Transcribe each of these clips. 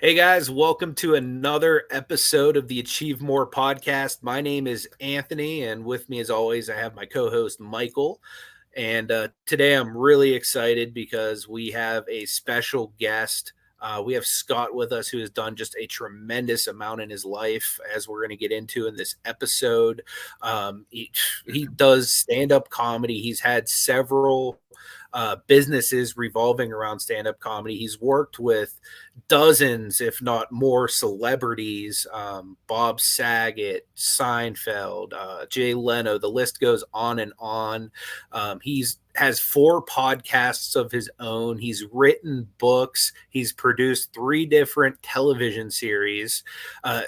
Hey guys, welcome to another episode of the Achieve More podcast. My name is Anthony, and with me as always, I have my co-host Michael. And today I'm really excited because we have a special guest. We have Scott with us, who has done just a tremendous amount in his life, as we're going to get into in this episode. He does stand-up comedy. He's had several businesses revolving around stand-up comedy. He's worked with dozens, if not more, celebrities, Bob Saget, Seinfeld, Jay Leno. The list goes on and on. He's has 4 podcasts of his own. He's written books. He's produced 3 different television series.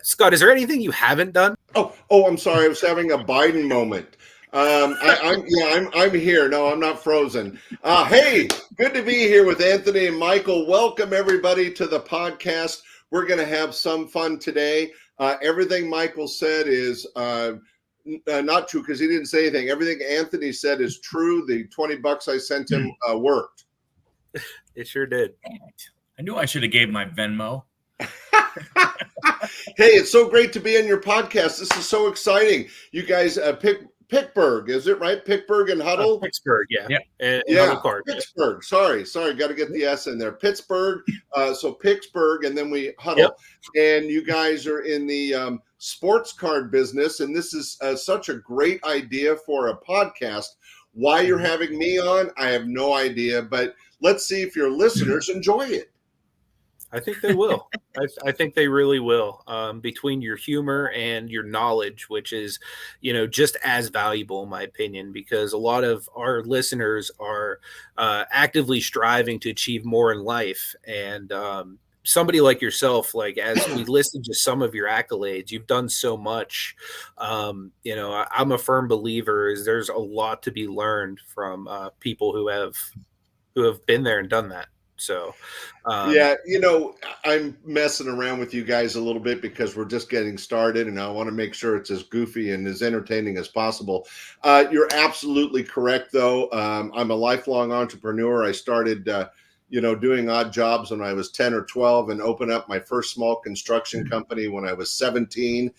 Scott, is there anything you haven't done? I'm sorry. I was having a Biden moment. I'm here. No, I'm not frozen. Hey, good to be here with Anthony and Michael. Welcome everybody to the podcast. We're going to have some fun today. Everything Michael said is not true because he didn't say anything. Everything Anthony said is true. The $20 I sent him worked. It sure did. I knew I should have gave my Venmo. Hey, it's so great to be on your podcast. This is so exciting. You guys, Picksburgh, is it right? Picksburgh and Huddle? Picksburgh, yeah. And Picksburgh. Sorry. Got to get the S in there. Picksburgh. So Picksburgh, and then we Huddle. Yep. And you guys are in the sports card business, and this is such a great idea for a podcast. Why you're having me on, I have no idea, but let's see if your listeners enjoy it. I think they will. I think they really will. Between your humor and your knowledge, which is, just as valuable in my opinion, because a lot of our listeners are actively striving to achieve more in life. And somebody like yourself, like as we listen to some of your accolades, you've done so much. I'm a firm believer is there's a lot to be learned from people who have been there and done that. So, I'm messing around with you guys a little bit because we're just getting started and I want to make sure it's as goofy and as entertaining as possible. You're absolutely correct, though. I'm a lifelong entrepreneur. I started, doing odd jobs when I was 10 or 12 and opened up my first small construction company when I was 17.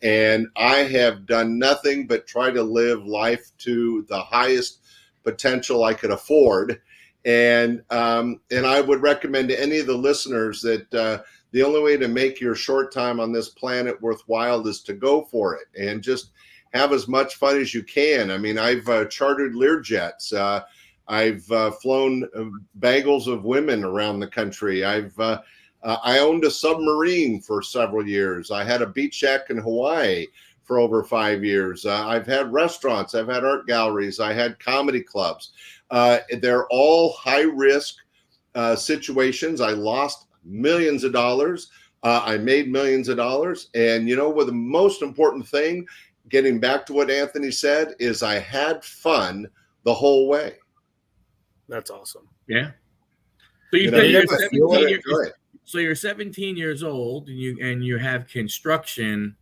And I have done nothing but try to live life to the highest potential I could afford. And I would recommend to any of the listeners that the only way to make your short time on this planet worthwhile is to go for it and just have as much fun as you can. I mean, I've chartered Learjets. I've flown bagels of women around the country. I owned a submarine for several years. I had a beach shack in Hawaii for over 5 years. I've had restaurants. I've had art galleries. I had comedy clubs. They're all high-risk situations. I lost millions of dollars. I made millions of dollars. And, what the most important thing, getting back to what Anthony said, is I had fun the whole way. That's awesome. Yeah. So you're 17 years old and you have construction.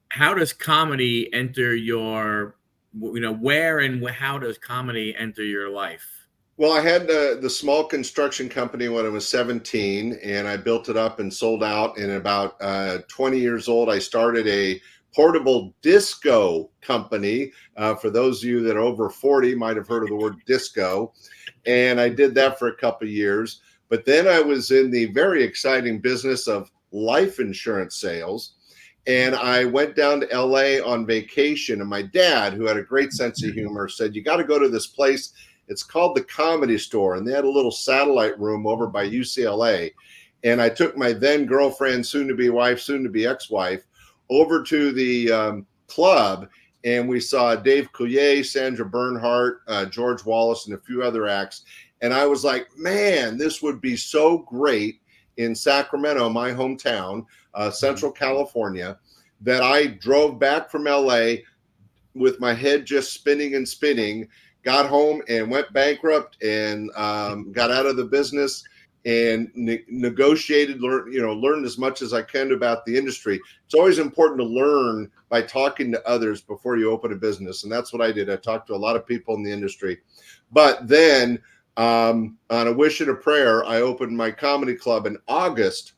How does comedy enter your where and how does comedy enter your life? Well, I had the small construction company when I was 17, and I built it up and sold out. And about 20 years old, I started a portable disco company. For those of you that are over 40 might have heard of the word disco. And I did that for a couple of years. But then I was in the very exciting business of life insurance sales. And I went down to LA on vacation, and my dad, who had a great sense of humor, said, "You got to go to this place. It's called the Comedy Store." And they had a little satellite room over by UCLA. And I took my then girlfriend, soon to be wife, soon to be ex-wife, over to the club. And we saw Dave Coulier, Sandra Bernhardt, George Wallace, and a few other acts. And I was like, man, this would be so great in Sacramento, my hometown, Central California, that I drove back from LA with my head just spinning, got home and went bankrupt and got out of the business and negotiated, learned as much as I can about the industry. It's always important to learn by talking to others before you open a business. And that's what I did. I talked to a lot of people in the industry. But then On a wish and a prayer, I opened my comedy club in August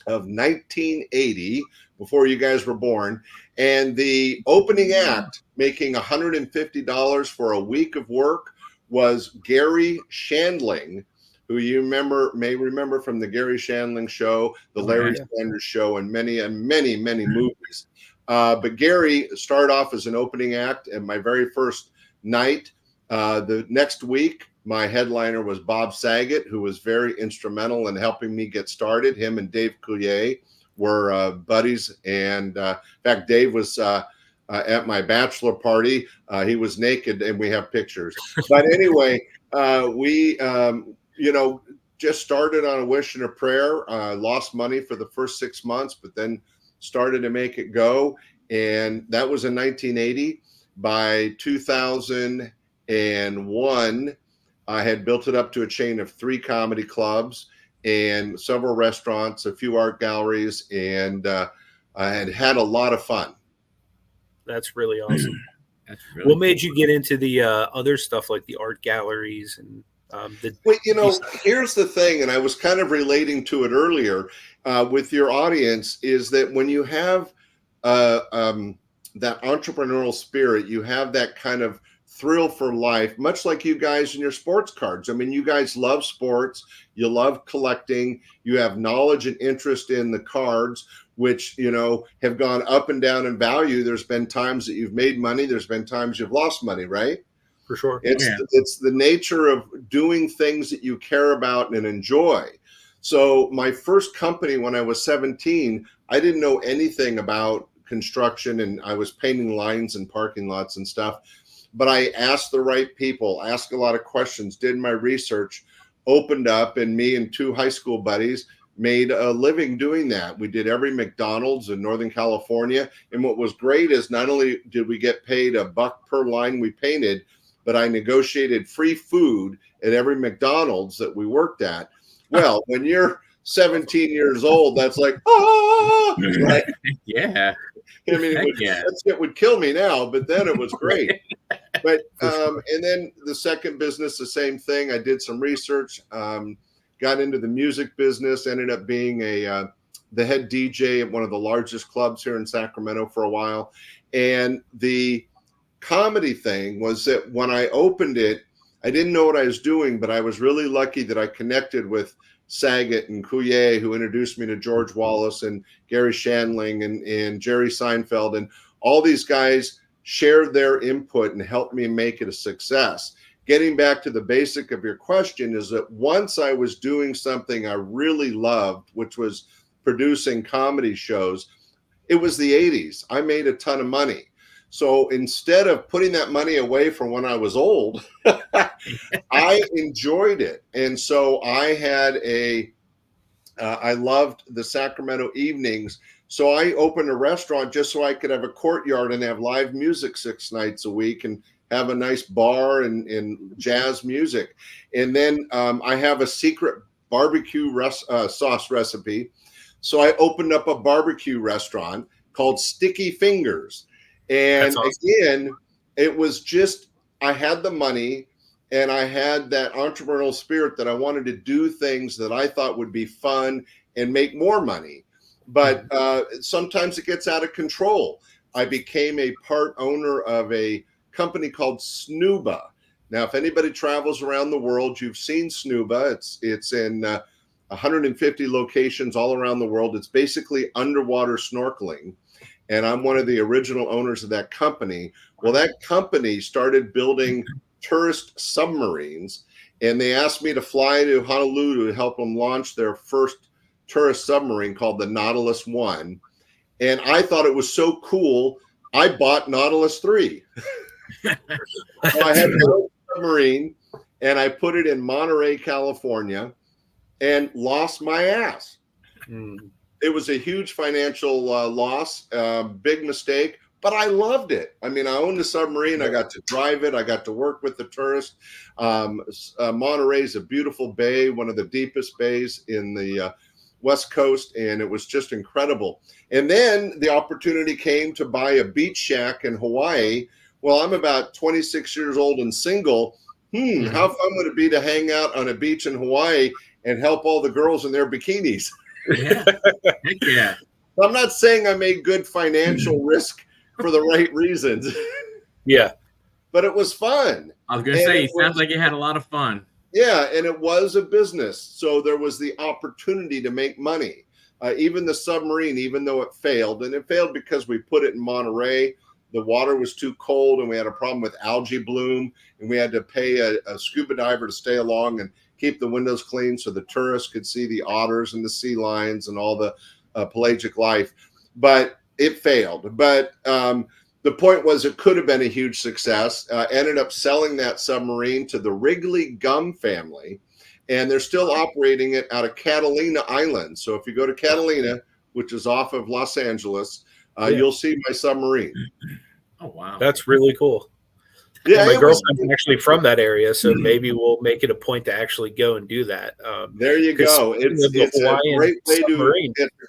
of 1980, before you guys were born. And the opening act, making $150 for a week of work, was Gary Shandling, who you may remember from the Gary Shandling Show, the Larry Sanders Show, and many movies. But Gary started off as an opening act, and my very first night, the next week, my headliner was Bob Saget, who was very instrumental in helping me get started. Him and Dave Coulier were buddies. And in fact, Dave was at my bachelor party. He was naked, and we have pictures. But anyway, we, just started on a wish and a prayer. Lost money for the first 6 months, but then started to make it go. And that was in 1980. By 2001, I had built it up to a chain of 3 comedy clubs and several restaurants, a few art galleries, and I had a lot of fun. That's really awesome. That's really what made you get into the other stuff like the art galleries and here's the thing, and I was kind of relating to it earlier with your audience, is that when you have that entrepreneurial spirit, you have that kind of thrill for life, much like you guys and your sports cards. I mean, you guys love sports, you love collecting, you have knowledge and interest in the cards, which, have gone up and down in value. There's been times that you've made money, there's been times you've lost money, right? For sure. It's the nature of doing things that you care about and enjoy. So my first company when I was 17, I didn't know anything about construction, and I was painting lines and parking lots and stuff. But I asked the right people, asked a lot of questions, did my research, opened up, and me and 2 high school buddies made a living doing that. We did every McDonald's in Northern California. And what was great is not only did we get paid $1 per line we painted, but I negotiated free food at every McDonald's that we worked at. Well, when you're 17 years old, that's like, right? Yeah. I mean, it would kill me now, but then it was great. But and then the second business, the same thing. I did some research, got into the music business, ended up being the head DJ at one of the largest clubs here in Sacramento for a while. And the comedy thing was that when I opened it, I didn't know what I was doing, but I was really lucky that I connected with Saget and Coulier, who introduced me to George Wallace and Gary Shandling and Jerry Seinfeld. And all these guys shared their input and helped me make it a success. Getting back to the basic of your question is that once I was doing something I really loved, which was producing comedy shows, it was the 80s. I made a ton of money. So instead of putting that money away from when I was old, I enjoyed it. And so I had I loved the Sacramento evenings. So I opened a restaurant just so I could have a courtyard and have live music 6 nights a week and have a nice bar and jazz music. And then I have a secret barbecue sauce recipe. So I opened up a barbecue restaurant called Sticky Fingers. And awesome. Again, it was just, I had the money and I had that entrepreneurial spirit that I wanted to do things that I thought would be fun and make more money. But sometimes it gets out of control. I became a part owner of a company called Snuba. Now, if anybody travels around the world, you've seen Snuba. It's in 150 locations all around the world. It's basically underwater snorkeling. And I'm one of the original owners of that company. Well, that company started building tourist submarines, and they asked me to fly to Honolulu to help them launch their first tourist submarine called the Nautilus 1. And I thought it was so cool, I bought Nautilus 3. So I had a submarine, and I put it in Monterey, California, and lost my ass. It was a huge financial loss, big mistake, but I loved it. I mean, I owned a submarine. I got to drive it. I got to work with the tourists. Monterey is a beautiful bay, one of the deepest bays in the West Coast, and it was just incredible. And then the opportunity came to buy a beach shack in Hawaii. Well, I'm about 26 years old and single. how fun would it be to hang out on a beach in Hawaii and help all the girls in their bikinis? Yeah. Heck yeah. I'm not saying I made good financial risk for the right reasons. Yeah. But it was fun. I was going to say, it sounds like you had a lot of fun. Yeah, and it was a business. So there was the opportunity to make money. Even the submarine, even though it failed, and it failed because we put it in Monterey, the water was too cold and we had a problem with algae bloom, and we had to pay a scuba diver to stay along and keep the windows clean so the tourists could see the otters and the sea lions and all the pelagic life. But it failed. But the point was it could have been a huge success. Ended up selling that submarine to the Wrigley Gum family, and they're still operating it out of Catalina Island. So if you go to Catalina, which is off of Los Angeles, you'll see my submarine. Oh, wow. That's really cool. Yeah, and my girlfriend's actually from that area, so maybe we'll make it a point to actually go and do that. There you go. It's a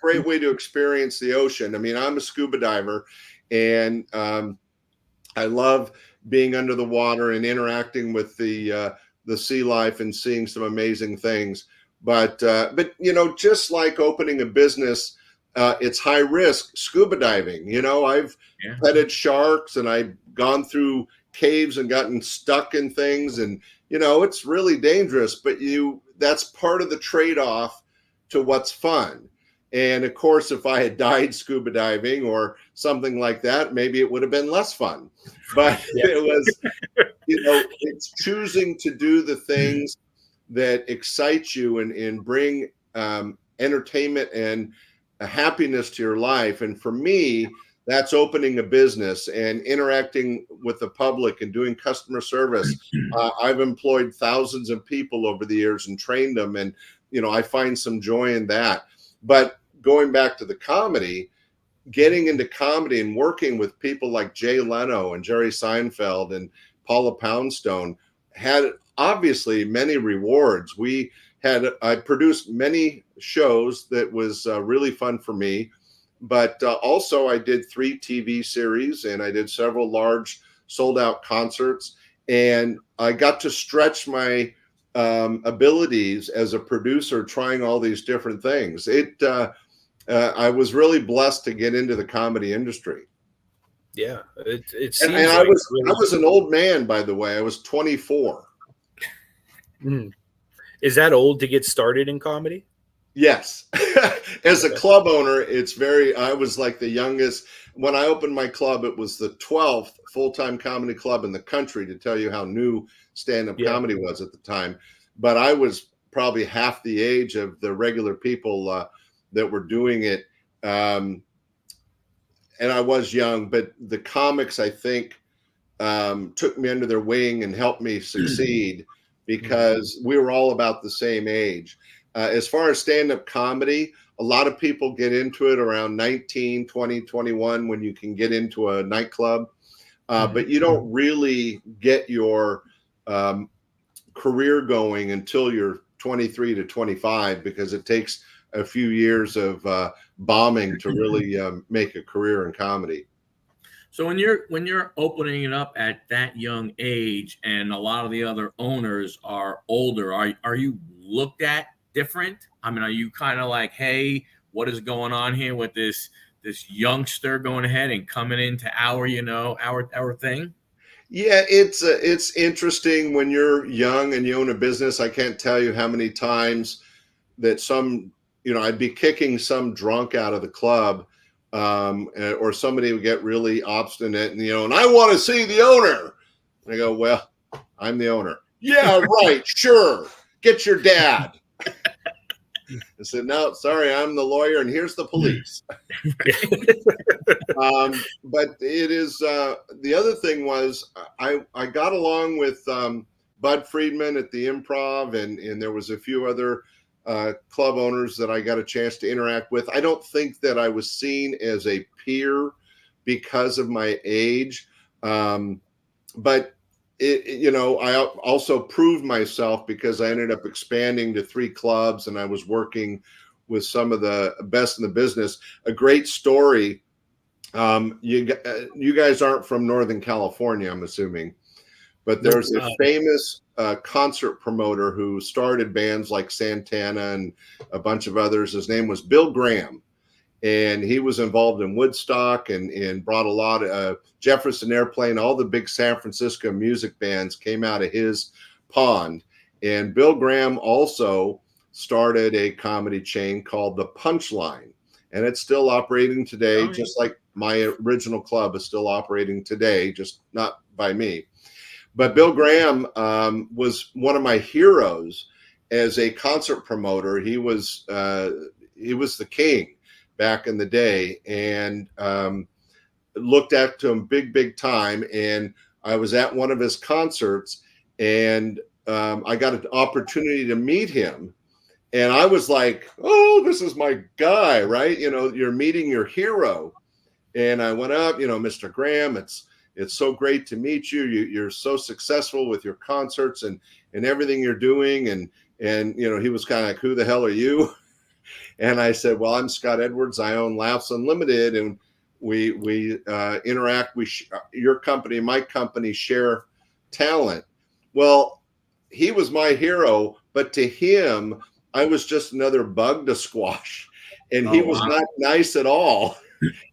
great way to experience the ocean. I mean, I'm a scuba diver, and I love being under the water and interacting with the sea life and seeing some amazing things. But you know, just like opening a business, it's high risk. Scuba diving, you know, I've petted sharks and I've gone through caves and gotten stuck in things, and you know, it's really dangerous, but that's part of the trade-off to what's fun. And of course, if I had died scuba diving or something like that, maybe it would have been less fun. But it was, you know, it's choosing to do the things that excite you and bring entertainment and happiness to your life. And for me, that's opening a business and interacting with the public and doing customer service. I've employed thousands of people over the years and trained them. And, you know, I find some joy in that. But going back to the comedy, getting into comedy and working with people like Jay Leno and Jerry Seinfeld and Paula Poundstone had obviously many rewards. I produced many shows that was really fun for me. But also I did 3 TV series and I did several large sold out concerts, and I got to stretch my abilities as a producer, trying all these different things. I was really blessed to get into the comedy industry. Yeah, it seems. And I was an old man, by the way. I was 24. Is that old to get started in comedy? Yes. As a club owner, I was like the youngest. When I opened my club, it was the 12th full-time comedy club in the country, to tell you how new stand-up comedy was at the time. But I was probably half the age of the regular people that were doing it. And I was young, but the comics, I think, took me under their wing and helped me succeed because we were all about the same age. As far as stand-up comedy, a lot of people get into it around 19, 20, 21 when you can get into a nightclub. But you don't really get your career going until you're 23 to 25, because it takes a few years of bombing to really make a career in comedy. So when you're opening it up at that young age and a lot of the other owners are older, are you looked at different? I mean, are you kind of like, hey, what is going on here with this youngster going ahead and coming into our thing? Yeah, it's interesting when you're young and you own a business. I can't tell you how many times that I'd be kicking some drunk out of the club, or somebody would get really obstinate and I want to see the owner. And I go, well, I'm the owner. Yeah, right. Sure. Get your dad. I said, no, sorry, I'm the lawyer, and here's the police. But it is the other thing was I got along with Bud Friedman at the Improv, and there was a few other club owners that I got a chance to interact with. I don't think that I was seen as a peer because of my age, but I also proved myself because I ended up expanding to 3 clubs, and I was working with some of the best in the business. A great story. You guys aren't from Northern California, I'm assuming, but there's a famous concert promoter who started bands like Santana and a bunch of others. His name was Bill Graham. And he was involved in Woodstock and brought a lot of Jefferson Airplane. All the big San Francisco music bands came out of his pond. And Bill Graham also started a comedy chain called The Punchline. And it's still operating today, just like my original club is still operating today, just not by me. But Bill Graham was one of my heroes as a concert promoter. He was the king back in the day, and looked up to him big time. And I was at one of his concerts, and I got an opportunity to meet him. And I was like, oh, this is my guy, right? You know, you're meeting your hero. And I went up, Mr. Graham, it's so great to meet you. You're so successful with your concerts and everything you're doing. And he was kind of like, who the hell are you? And I said, well, I'm Scott Edwards. I own Laughs Unlimited, and we interact. Your company and my company share talent. Well, he was my hero, but to him, I was just another bug to squash, and he was not nice at all.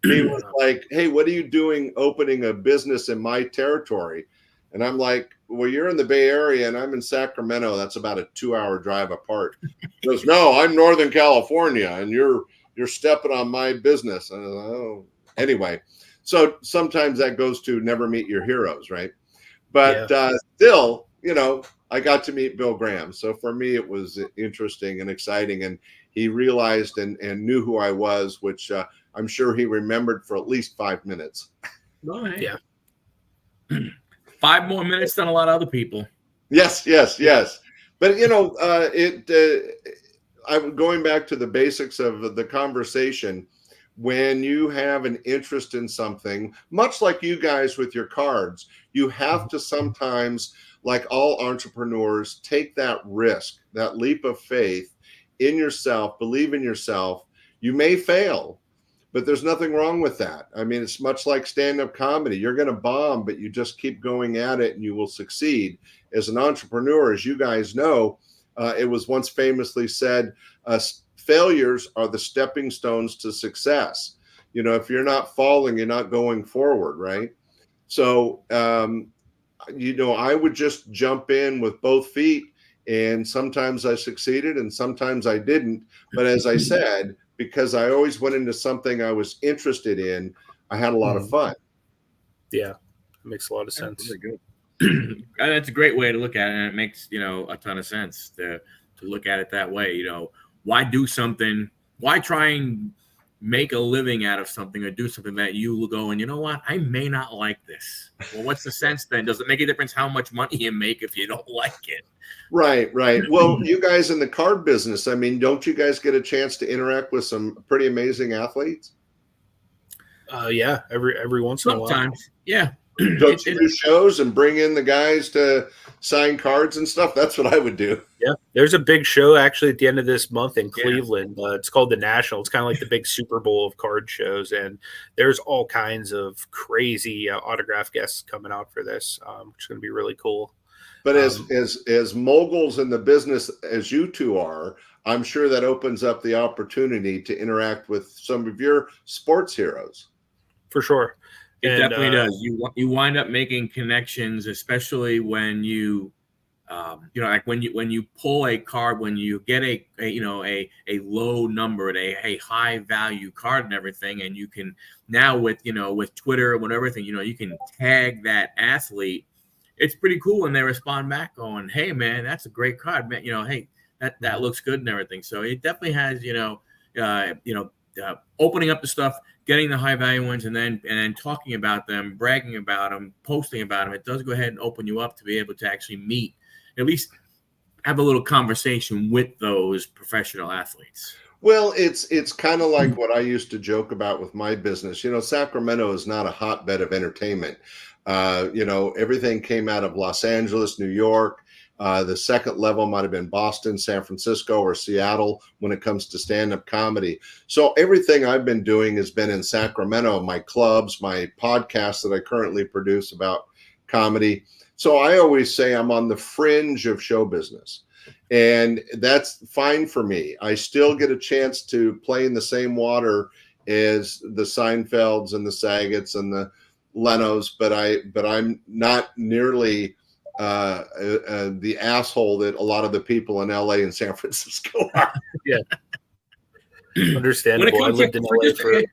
He was like, hey, what are you doing opening a business in my territory? And I'm like, well, you're in the Bay Area and I'm in Sacramento. That's about a 2-hour drive apart. He goes, no, I'm Northern California and you're stepping on my business. And I was like, oh. Anyway, so sometimes that goes to never meet your heroes, right? But still, I got to meet Bill Graham. So for me, it was interesting and exciting. And he realized and knew who I was, which I'm sure he remembered for at least 5 minutes. Right. Yeah. 5 more minutes than a lot of other people. Yes. But, I'm going back to the basics of the conversation. When you have an interest in something, much like you guys with your cards, you have to sometimes, like all entrepreneurs, take that risk, that leap of faith in yourself, believe in yourself. You may fail, but there's nothing wrong with that. I mean, it's much like stand-up comedy. You're going to bomb, but you just keep going at it and you will succeed. As an entrepreneur, as you guys know, it was once famously said, failures are the stepping stones to success. If you're not falling, you're not going forward, right? So, I would just jump in with both feet, and sometimes I succeeded and sometimes I didn't. But as I said, because I always went into something I was interested in, I had a lot of fun. Yeah, it makes a lot of sense. That's really good. That's a great way to look at it, and it makes a ton of sense to look at it that way. Why do something? Why try and make a living out of something or do something that you will go and you know what? I may not like this. Well, what's the sense then? Does it make a difference how much money you make if you don't like it? Right. Well, you guys in the card business, I mean, don't you guys get a chance to interact with some pretty amazing athletes? Yeah, every once in a while. Sometimes, yeah. Don't you do shows and bring in the guys to sign cards and stuff? That's what I would do. Yeah, there's a big show actually at the end of this month in Cleveland. It's called the National. It's kind of like the big Super Bowl of card shows, and there's all kinds of crazy autograph guests coming out for this, which is going to be really cool. But as moguls in the business as you two are, I'm sure that opens up the opportunity to interact with some of your sports heroes. For sure. It definitely does. You wind up making connections, especially when you, like when you pull a card, when you get a low number, a high value card and everything, and you can now with Twitter and everything, you can tag that athlete. It's pretty cool when they respond back going, "Hey man, that's a great card, man. Hey, that looks good and everything." So it definitely has opening up the stuff, getting the high value ones, and then talking about them, bragging about them, posting about them. It does go ahead and open you up to be able to actually meet, at least have a little conversation with those professional athletes. Well, it's kind of like what I used to joke about with my business. Sacramento is not a hotbed of entertainment. Everything came out of Los Angeles, New York. The second level might have been Boston, San Francisco, or Seattle when it comes to stand-up comedy. So everything I've been doing has been in Sacramento, my clubs, my podcasts that I currently produce about comedy. So I always say I'm on the fringe of show business, and that's fine for me. I still get a chance to play in the same water as the Seinfelds and the Sagets and the Lenos, but I'm not nearly the asshole that a lot of the people in LA and San Francisco are. Yeah. Understandable. I lived in LA for.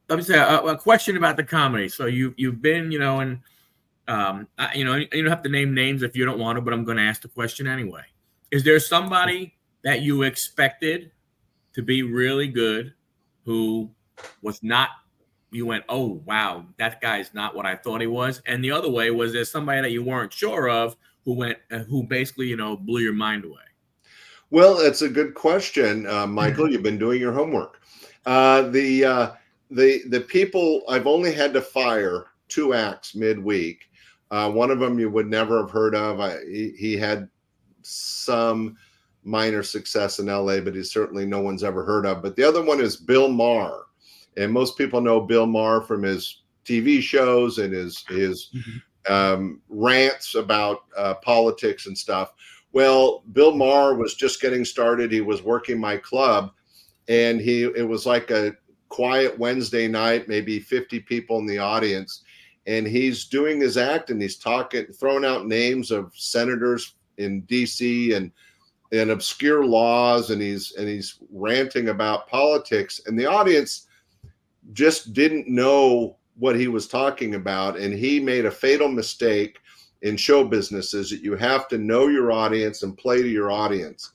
Let me say a question about the comedy. So you've been, you know, and you know, you don't have to name names if you don't want to, but I'm going to ask the question anyway. Is there somebody that you expected to be really good who was not? You went, oh wow, that guy's not what I thought he was. And the other way, was there somebody that you weren't sure of who basically, you know, blew your mind away? Well, that's a good question, Michael. You've been doing your homework. The people I've only had to fire 2 acts midweek. One of them you would never have heard of. He had some minor success in LA, but he's certainly no one's ever heard of. But the other one is Bill Maher. And most people know Bill Maher from his TV shows and his rants about politics and stuff. Well, Bill Maher was just getting started. He was working my club, and it was like a quiet Wednesday night, maybe 50 people in the audience. And he's doing his act, and he's throwing out names of senators in DC and obscure laws, and he's ranting about politics. And the audience just didn't know what he was talking about. And he made a fatal mistake in show businesses that you have to know your audience and play to your audience.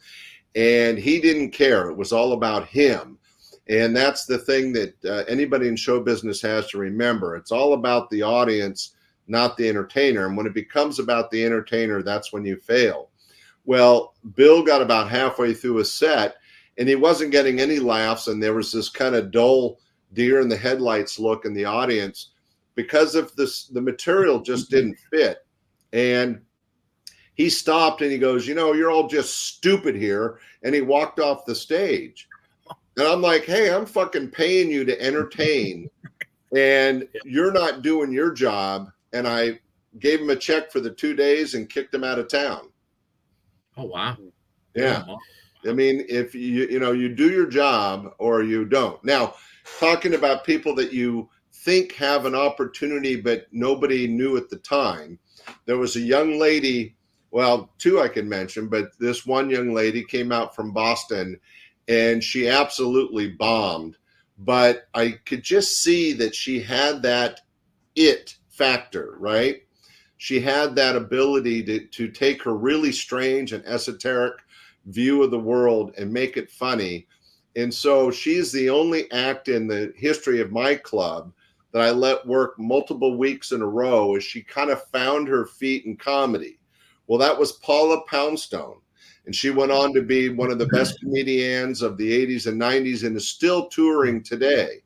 And he didn't care. It was all about him. And that's the thing that anybody in show business has to remember. It's all about the audience, not the entertainer. And when it becomes about the entertainer, that's when you fail. Well, Bill got about halfway through a set, and he wasn't getting any laughs. And there was this kind of dull deer in the headlights look in the audience because of the material just didn't fit. And he stopped and he goes, you know, you're all just stupid here. And he walked off the stage. And I'm like, hey, I'm fucking paying you to entertain, and you're not doing your job. And I gave him a check for the 2 days and kicked him out of town. Oh, wow. Yeah. I mean, if you do your job or you don't. Now, talking about people that you think have an opportunity, but nobody knew at the time. There was a young lady, well, 2 I can mention, but this one young lady came out from Boston, and she absolutely bombed. But I could just see that she had that it factor, right? She had that ability to take her really strange and esoteric view of the world and make it funny. And so she's the only act in the history of my club that I let work multiple weeks in a row as she kind of found her feet in comedy. Well, that was Paula Poundstone. And she went on to be one of the best comedians of the 80s and 90s and is still touring today.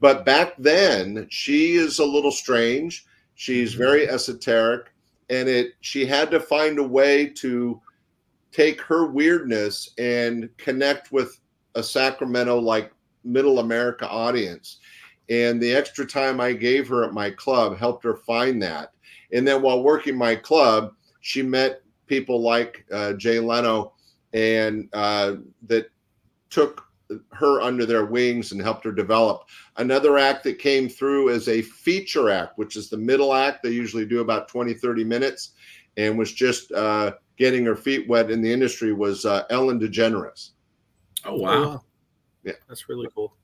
But back then, she is a little strange. She's very esoteric. And she had to find a way to take her weirdness and connect with a Sacramento, like middle America audience. And the extra time I gave her at my club helped her find that. And then while working my club, she met people like Jay Leno, and that took her under their wings and helped her develop. Another act that came through as a feature act, which is the middle act. They usually do about 20, 30 minutes, and was just getting her feet wet in the industry, was Ellen DeGeneres. Oh, wow. Yeah. That's really cool.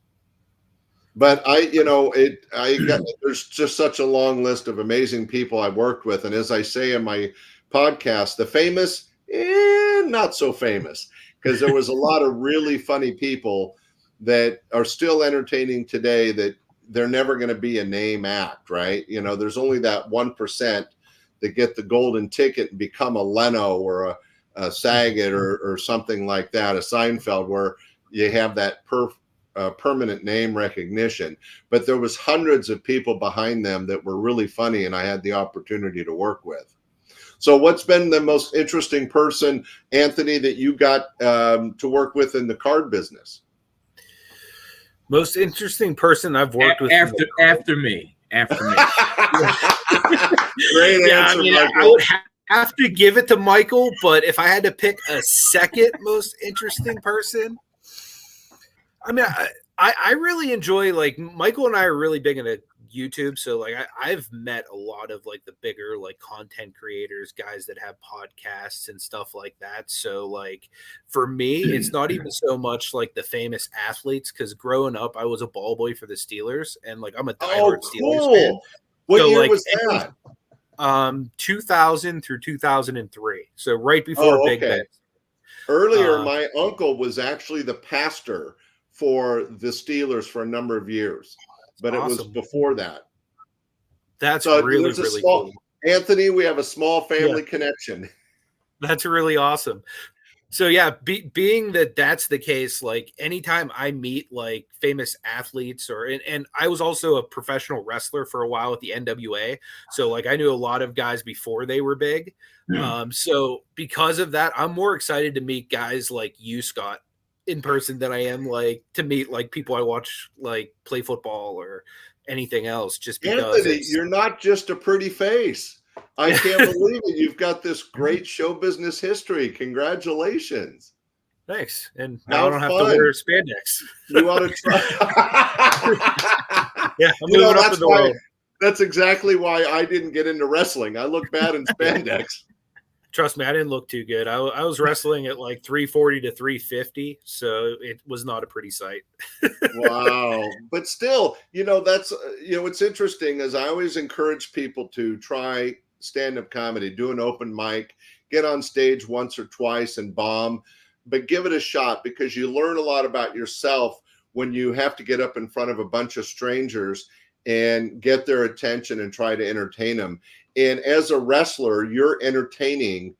But there's just such a long list of amazing people I've worked with. And as I say in my podcast, the famous and not so famous, because there was a lot of really funny people that are still entertaining today that they're never going to be a name act, right? You know, there's only that 1% that get the golden ticket and become a Leno or a Saget or something like that, a Seinfeld, where you have that permanent name recognition. But there was hundreds of people behind them that were really funny, and I had the opportunity to work with. So what's been the most interesting person, Anthony, that you got to work with in the card business? Most interesting person I've worked with. After me. Great answer, I Michael. would have to give it to Michael, but if I had to pick a second most interesting person, I mean, I really enjoy, like, Michael and I are really big into YouTube. So like I've met a lot of like the bigger like content creators, guys that have podcasts and stuff like that. So like for me, it's not even so much like the famous athletes, because growing up I was a ball boy for the Steelers, and like I'm a diehard Steelers fan. What So, year like, was that? 2000 through 2003. So right before Big Ben. Earlier, my uncle was actually the pastor for the Steelers for a number of years, but awesome. It was before that. That's so really, really cool. Anthony, we have a small family connection. That's really awesome. So yeah, being that that's the case, like anytime I meet like famous athletes and I was also a professional wrestler for a while with the NWA. So like I knew a lot of guys before they were big. So because of that, I'm more excited to meet guys like you, Scott, in person than I am like to meet like people I watch like play football or anything else, just because Anthony, you're not just a pretty face. I can't believe it. You've got this great show business history. Congratulations. Thanks. And now I don't have to wear spandex. You ought to try. Yeah, I'm moving up in the world. That's exactly why I didn't get into wrestling. I look bad in spandex. Trust me, I didn't look too good. I was wrestling at like 340 to 350, so it was not a pretty sight. Wow. But still, that's, what's interesting is I always encourage people to try stand-up comedy, do an open mic, get on stage once or twice and bomb, but give it a shot, because you learn a lot about yourself when you have to get up in front of a bunch of strangers and get their attention and try to entertain them. And as a wrestler, you're entertaining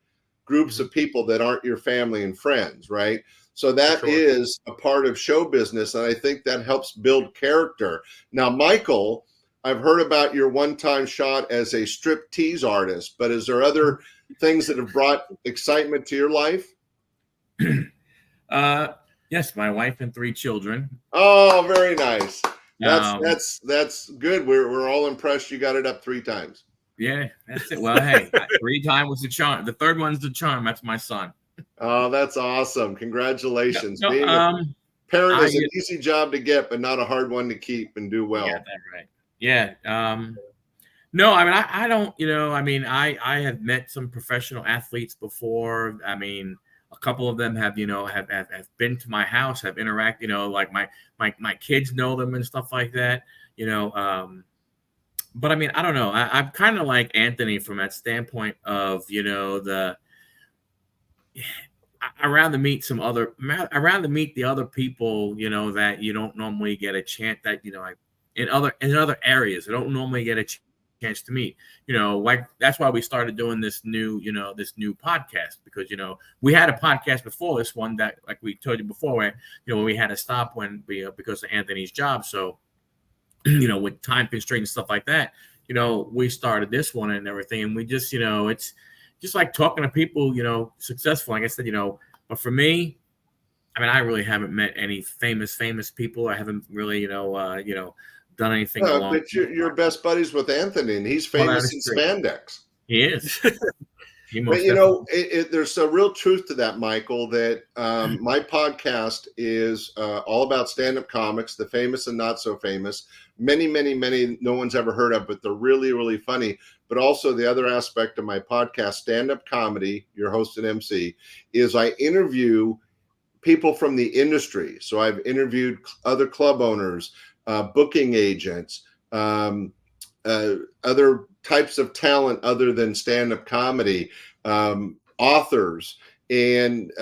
groups of people that aren't your family and friends, right? So that is a part of show business, and I think that helps build character. Now, Michael, I've heard about your one-time shot as a strip tease artist, but is there other things that have brought excitement to your life? Yes, my wife and 3 children. Oh, very nice. That's good. We're all impressed you got it up 3 times. Yeah, that's it. Well, hey, 3 times was the charm. The third one's the charm. That's my son. Oh, that's awesome. Congratulations. Being a parent is an easy job to get, but not a hard one to keep and do well. Yeah, that's right. Yeah. No, I mean, I don't, I have met some professional athletes before. I mean, a couple of them have, have been to my house, have interacted, like my kids know them and stuff like that, but I mean, I don't know. I'm kind of like Anthony from that standpoint of, around to meet the other people, that you don't normally get a chance, that, in other areas, I don't normally get a chance to meet, like that's why we started doing this new podcast, because, we had a podcast before this one that, like we told you before, where, we had to stop because of Anthony's job. So, with time constraints and stuff like that, we started this one and everything. And we just, it's just like talking to people, successful, like I said, but for me, I mean, I really haven't met any famous people. I haven't really, done anything. No, but you're best buddies with Anthony, and he's famous in spandex. He is. But there's a real truth to that, Michael, that my podcast is all about stand-up comics, the famous and not so famous. Many no one's ever heard of, but they're really, really funny. But also the other aspect of my podcast, stand-up comedy, your host and MC, is I interview people from the industry. So I've interviewed other club owners, booking agents, other types of talent other than stand-up comedy, authors, and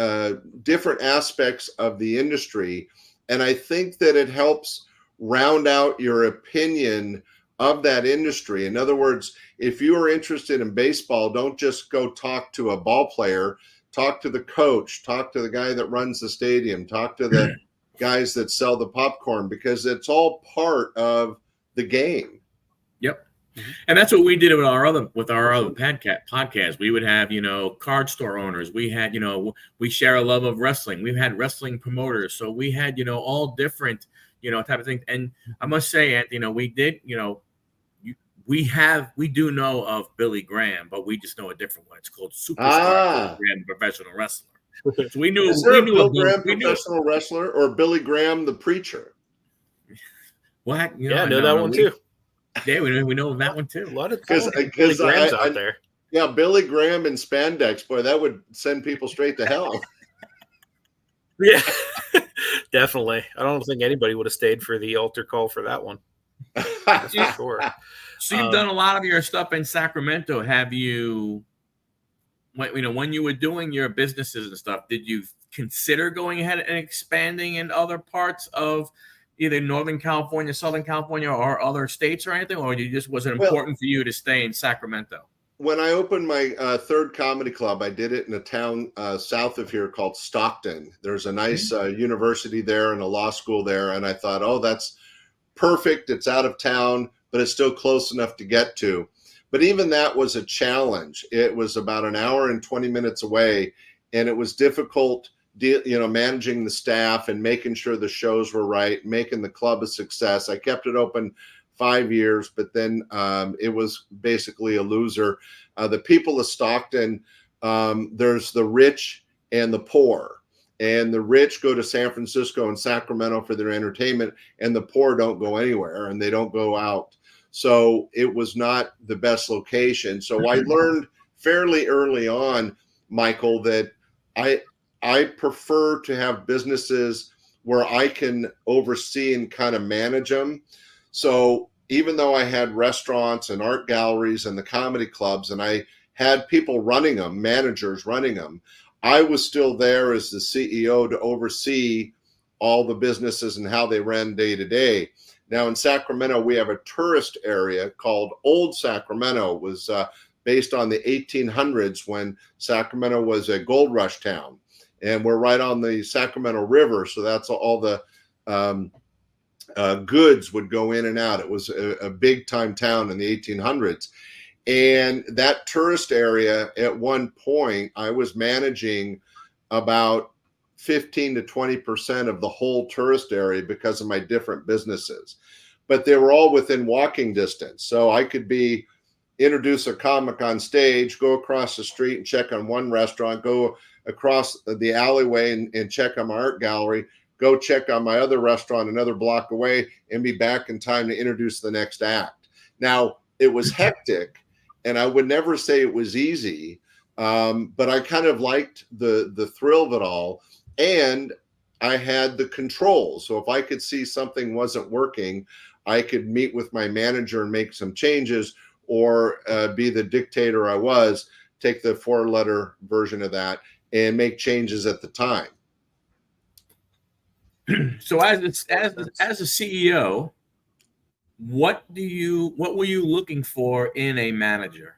different aspects of the industry. And I think that it helps round out your opinion of that industry. In other words, if you are interested in baseball, don't just go talk to a ball player, talk to the coach, talk to the guy that runs the stadium, talk to the guys that sell the popcorn, because it's all part of the game. Yep. And that's what we did with our other podcast. We would have, card store owners. We had, we share a love of wrestling. We've had wrestling promoters. So we had, all different, type of things. And I must say, Anthony, we did, we do know of Billy Graham, but we just know a different one. It's called Superstar Billy Graham, professional wrestler. So we knew. Is there a Bill of Graham professional wrestler or Billy Graham the preacher? What? I know that one too. Yeah, we know that one too. A lot of because Grahams out there. Yeah, Billy Graham and spandex, boy, that would send people straight to hell. Yeah, definitely. I don't think anybody would have stayed for the altar call for that one. That's for sure. So you've done a lot of your stuff in Sacramento. Have you, when you were doing your businesses and stuff, did you consider going ahead and expanding in other parts of either Northern California, Southern California, or other states or anything? Or was it important for you to stay in Sacramento? When I opened my third comedy club, I did it in a town south of here called Stockton. There's a nice university there and a law school there. And I thought, oh, that's perfect. It's out of town, but it's still close enough to get to. But even that was a challenge. It was about an hour and 20 minutes away, and it was difficult, managing the staff and making sure the shows were right, making the club a success. I kept it open 5 years, but then it was basically a loser. The people of Stockton, there's the rich and the poor. And the rich go to San Francisco and Sacramento for their entertainment, and the poor don't go anywhere, and they don't go out. So it was not the best location. So I learned fairly early on, Michael, that I prefer to have businesses where I can oversee and kind of manage them. So even though I had restaurants and art galleries and the comedy clubs, and I had people running them, managers running them, I was still there as the CEO to oversee all the businesses and how they ran day to day. Now in Sacramento, we have a tourist area called Old Sacramento. It was based on the 1800s when Sacramento was a gold rush town. And we're right on the Sacramento River. So that's all the goods would go in and out. It was a big time town in the 1800s. And that tourist area, at one point, I was managing about 15 to 20% of the whole tourist area because of my different businesses. But they were all within walking distance. So I could introduce a comic on stage, go across the street and check on one restaurant, go across the alleyway and check on my art gallery, go check on my other restaurant another block away, and be back in time to introduce the next act. Now, it was hectic, and I would never say it was easy, but I kind of liked the thrill of it all, and I had the control. So if I could see something wasn't working, I could meet with my manager and make some changes, or be the dictator I was, take the 4-letter version of that and make changes at the time. So as a CEO, what were you looking for in a manager?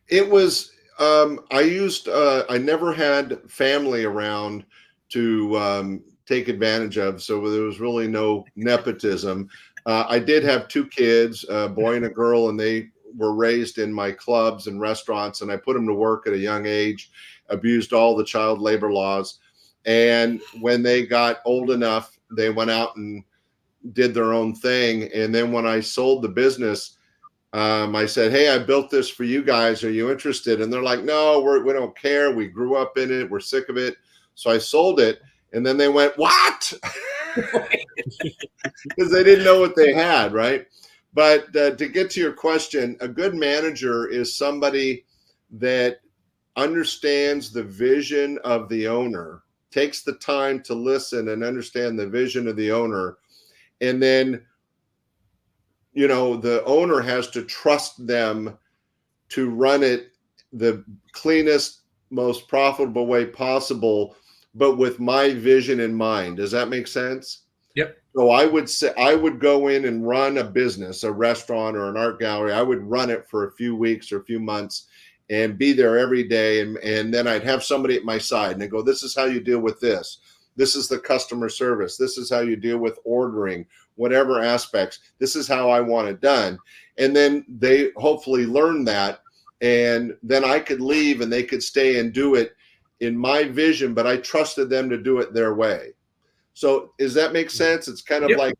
It was I never had family around to take advantage of, so there was really no nepotism. I did have 2 kids, a boy and a girl, and they were raised in my clubs and restaurants, and I put them to work at a young age, abused all the child labor laws. And when they got old enough, they went out and did their own thing. And then when I sold the business, I said, hey, I built this for you guys. Are you interested? And they're like, no, we don't care. We grew up in it. We're sick of it. So I sold it. And then they went, what? Because they didn't know what they had, right? But to get to your question, a good manager is somebody that understands the vision of the owner, takes the time to listen and understand the vision of the owner. And then, the owner has to trust them to run it the cleanest, most profitable way possible, but with my vision in mind. Does that make sense? Yep. So I would say I would go in and run a business, a restaurant or an art gallery. I would run it for a few weeks or a few months and be there every day. And then I'd have somebody at my side and they go, this is how you deal with this. This is the customer service. This is how you deal with ordering, whatever aspects. This is how I want it done. And then they hopefully learn that. And then I could leave and they could stay and do it in my vision, but I trusted them to do it their way. So does that make sense? It's kind of like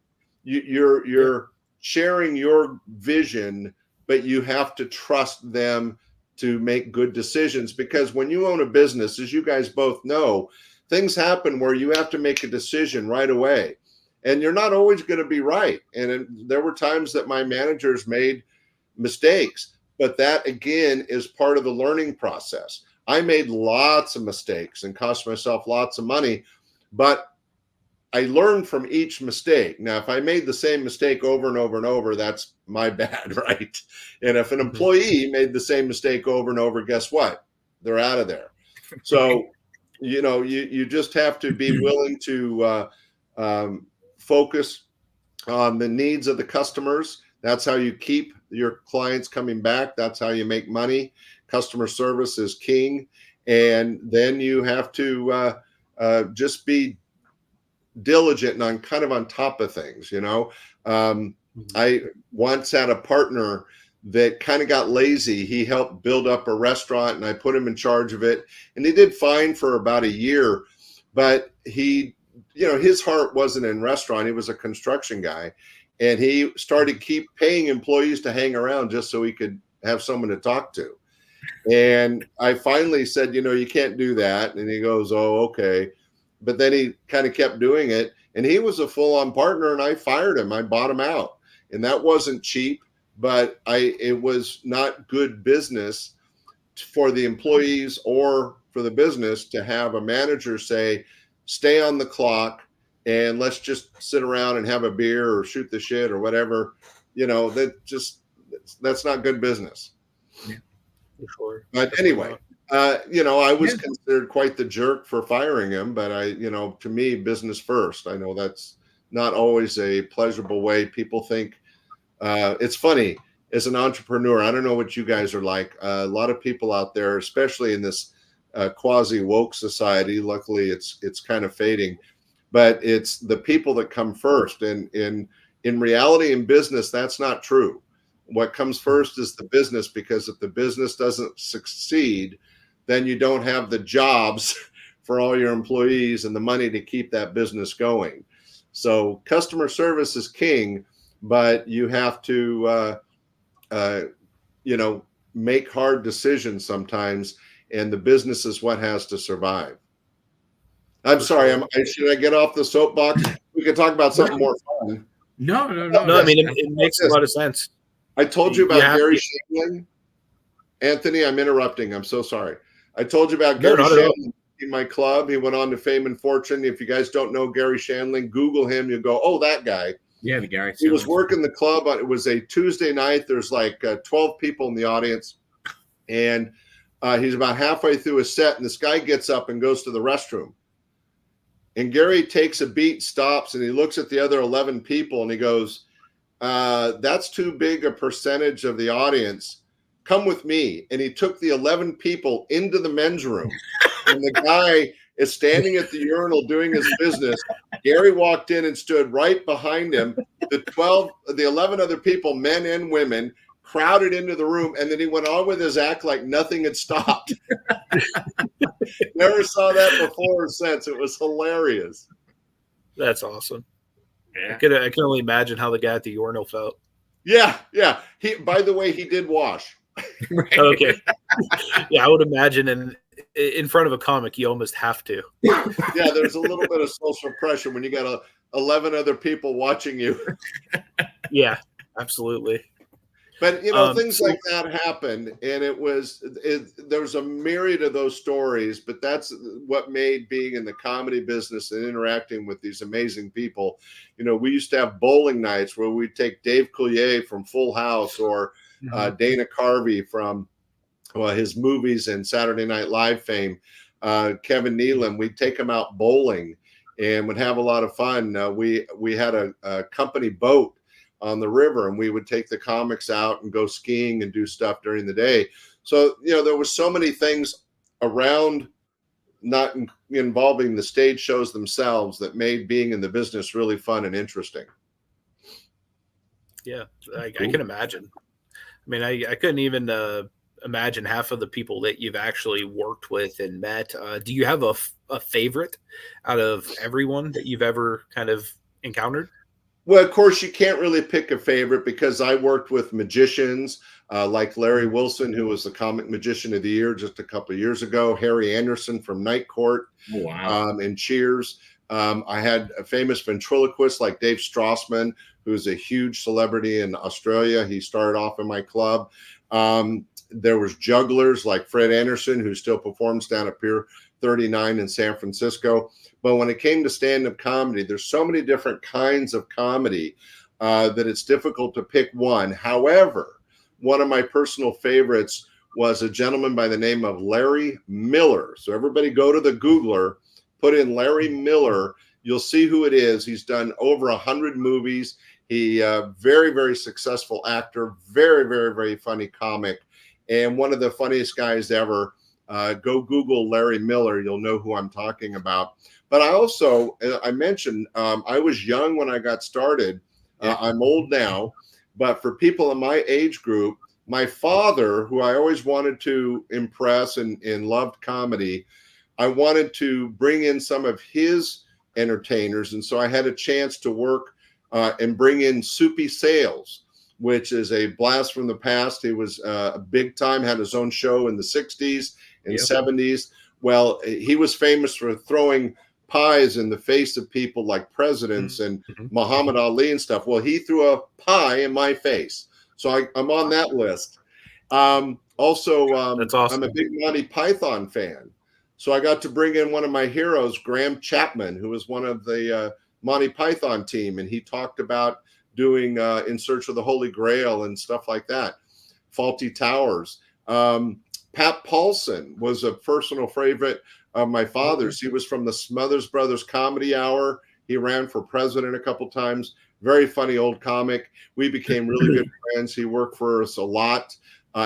you're sharing your vision, but you have to trust them to make good decisions, because when you own a business, as you guys both know, things happen where you have to make a decision right away, and you're not always going to be right. And there were times that my managers made mistakes, but that again is part of the learning process. I made lots of mistakes and cost myself lots of money, but I learned from each mistake. Now, if I made the same mistake over and over and over, that's my bad, right? And if an employee made the same mistake over and over, guess what? They're out of there. So, you just have to be willing to focus on the needs of the customers. That's how you keep your clients coming back. That's how you make money. Customer service is king. And then you have to just be diligent and on top of things. I once had a partner that kind of got lazy. He helped build up a restaurant and I put him in charge of it, and he did fine for about a year, but he, his heart wasn't in restaurant. He was a construction guy, and he started keep paying employees to hang around just so he could have someone to talk to. And I finally said, you can't do that. And he goes, oh, okay. But then he kind of kept doing it, and he was a full-on partner, and I fired him. I bought him out, and that wasn't cheap, but it was not good business for the employees or for the business to have a manager say, stay on the clock and let's just sit around and have a beer or shoot the shit or whatever. That's not good business. Yeah, for sure. But anyway, I was considered quite the jerk for firing him, but to me, business first. I know that's not always a pleasurable way. People think it's funny as an entrepreneur. I don't know what you guys are like. A lot of people out there, especially in this quasi woke society, luckily it's kind of fading, but it's the people that come first. And in reality, in business, that's not true. What comes first is the business, because if the business doesn't succeed, then you don't have the jobs for all your employees and the money to keep that business going. So customer service is king, but you have to, make hard decisions sometimes, and the business is what has to survive. I'm sorry. Should I get off the soapbox? We could talk about something more fun. No. I mean, it makes a lot of sense. I told you about Gary Shandling. Anthony, I'm interrupting. I'm so sorry. I told you about Gary Shandling in my club. He went on to fame and fortune. If you guys don't know Gary Shandling, Google him. You go, oh, that guy. Yeah, the Gary. He was working the club. It was a Tuesday night. There's like 12 people in the audience, and he's about halfway through his set, and this guy gets up and goes to the restroom. And Gary takes a beat, stops, and he looks at the other 11 people, and he goes, that's too big a percentage of the audience. Come with me. And he took the 11 people into the men's room, and the guy is standing at the urinal doing his business. Gary walked in and stood right behind him. The 11 other people, men and women, crowded into the room, and then he went on with his act like nothing had stopped. Never saw that before or since. It was hilarious. That's awesome. Yeah. I can only imagine how the guy at the urinal felt. Yeah. By the way, he did wash. Right. Okay. Yeah, I would imagine in front of a comic, you almost have to. Yeah, there's a little bit of social pressure when you got 11 other people watching you. Yeah, absolutely. But, things like that happened, and there's a myriad of those stories, but that's what made being in the comedy business and interacting with these amazing people. We used to have bowling nights where we'd take Dave Coulier from Full House or Dana Carvey from his movies and Saturday Night Live fame, Kevin Nealon. We'd take them out bowling and would have a lot of fun. We had a company boat on the river, and we would take the comics out and go skiing and do stuff during the day. So, there was so many things around, not involving the stage shows themselves, that made being in the business really fun and interesting. Yeah, I can imagine. I mean, I couldn't even imagine half of the people that you've actually worked with and met. Do you have a favorite out of everyone that you've ever kind of encountered? Well, of course, you can't really pick a favorite because I worked with magicians like Larry Wilson, who was the Comic Magician of the Year just a couple of years ago, Harry Anderson from Night Court, Oh, wow. and Cheers. I had a famous ventriloquist like Dave Strassman, who's a huge celebrity in Australia. He started off in my club. There was jugglers like Fred Anderson, who still performs down at Pier 39 in San Francisco. But when it came to stand-up comedy, there's so many different kinds of comedy that it's difficult to pick one. However, one of my personal favorites was a gentleman by the name of Larry Miller. So everybody go to the Googler, put in Larry Miller. You'll see who it is. He's done over 100 movies. He very, very successful actor, very, very, very funny comic, and one of the funniest guys ever. Go Google Larry Miller. You'll know who I'm talking about. But I mentioned, I was young when I got started. I'm old now. But for people in my age group, my father, who I always wanted to impress and loved comedy, I wanted to bring in some of his entertainers. And so I had a chance to work and bring in Soupy Sales, which is a blast from the past. He was big time, had his own show in the 60s and 70s. Well, he was famous for throwing pies in the face of people like presidents and Muhammad Ali and stuff. Well, he threw a pie in my face. So I'm on that list. That's awesome. I'm a big Monty Python fan. So I got to bring in one of my heroes, Graham Chapman, who was one of the Monty Python team. And he talked about doing In Search of the Holy Grail and stuff like that. Fawlty Towers. Pat Paulson was a personal favorite of my father's. He was from the Smothers Brothers Comedy Hour. He ran for president a couple times. Very funny old comic. We became really good friends. He worked for us a lot.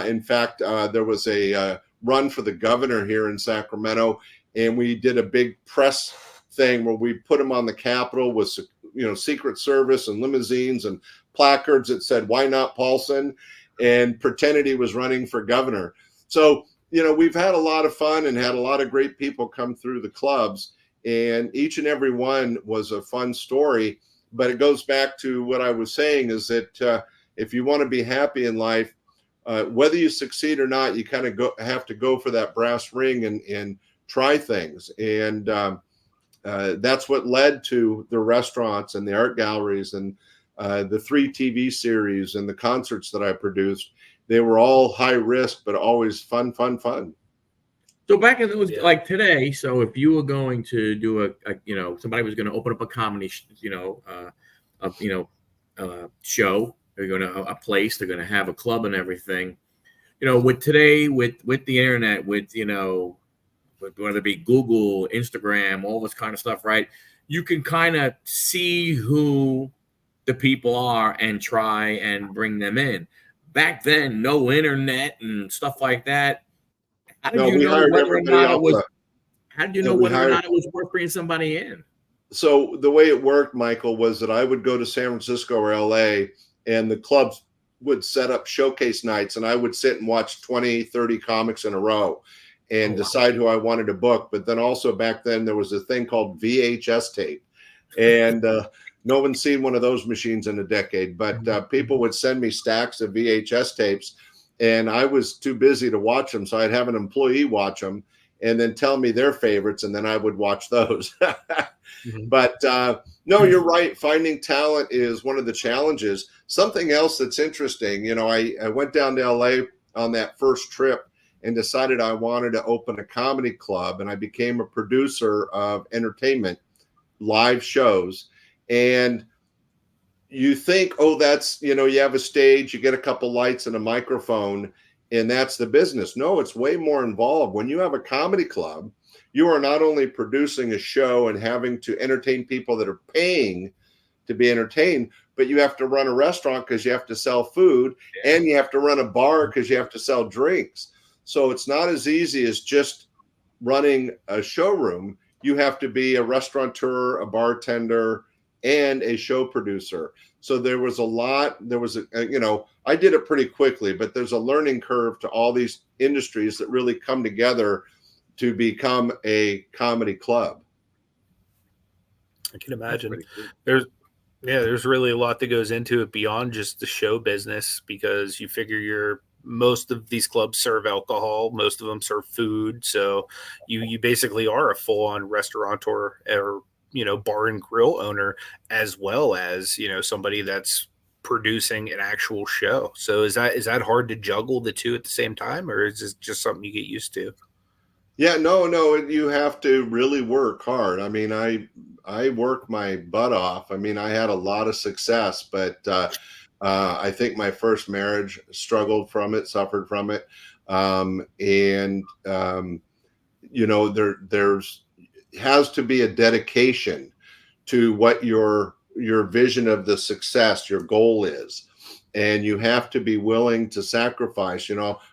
In fact, there was a run for the governor here in Sacramento, and we did a big press thing where we put him on the Capitol with, Secret Service and limousines and placards that said, "Why not Paulson?" and pretended he was running for governor. So, we've had a lot of fun and had a lot of great people come through the clubs, and each and every one was a fun story. But it goes back to what I was saying is that if you want to be happy in life, whether you succeed or not, you kind of have to go for that brass ring and try things. And that's what led to the restaurants and the art galleries and the 3 TV series and the concerts that I produced. They were all high risk, but always fun. So back in those, like today, so if you were going to do somebody was going to open up a comedy, show, they're going to a place, they're going to have a club and everything, with today, with the internet, with whether it be Google, Instagram, all this kind of stuff, right? You can kind of see who the people are and try and bring them in. Back then, no internet and stuff like that. How did you know whether or not it was? How did you know whether or not it was worth bringing somebody in? So the way it worked, Michael, was that I would go to San Francisco or LA, and the clubs would set up showcase nights, and I would sit and watch 20, 30 comics in a row and decide who I wanted to book. But then also back then there was a thing called VHS tape, and no one's seen one of those machines in a decade, but people would send me stacks of VHS tapes, and I was too busy to watch them. So I'd have an employee watch them and then tell me their favorites, and then I would watch those. But no, you're right. Finding talent is one of the challenges. Something else that's interesting, I went down to LA on that first trip and decided I wanted to open a comedy club, and I became a producer of entertainment, live shows. And you think, that's, you have a stage, you get a couple lights and a microphone, and that's the business. No, it's way more involved. When you have a comedy club, you are not only producing a show and having to entertain people that are paying to be entertained, but you have to run a restaurant because you have to sell food, and you have to run a bar because you have to sell drinks. So it's not as easy as just running a showroom. You have to be a restaurateur, a bartender, and a show producer. So there was a lot. I did it pretty quickly, but there's a learning curve to all these industries that really come together to become a comedy club. I can imagine. Yeah, there's really a lot that goes into it beyond just the show business, because you figure most of these clubs serve alcohol, most of them serve food, so you basically are a full-on restaurateur, or bar and grill owner, as well as somebody that's producing an actual show. So is that hard to juggle the two at the same time, or is this just something you get used to? Yeah, no, you have to really work hard. I mean, I worked my butt off. I mean, I had a lot of success, but I think my first marriage struggled from it, suffered from it, and there's has to be a dedication to what your vision of the success, your goal is. And you have to be willing to sacrifice.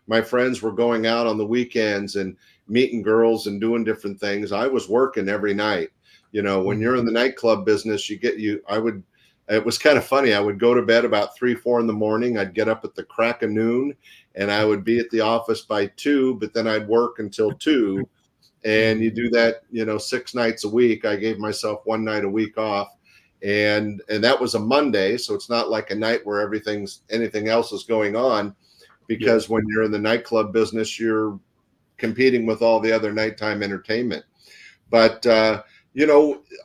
My friends were going out on the weekends and meeting girls and doing different things. I was working every night. When you're in the nightclub business, it was kind of funny. I would go to bed about 3-4 in the morning. I'd get up at the crack of noon and I would be at the office by 2, but then I'd work until 2. And you do that, 6 nights a week. I gave myself 1 night a week off. And that was a Monday. So it's not like a night where anything else is going on, because when you're in the nightclub business, you're competing with all the other nighttime entertainment. But,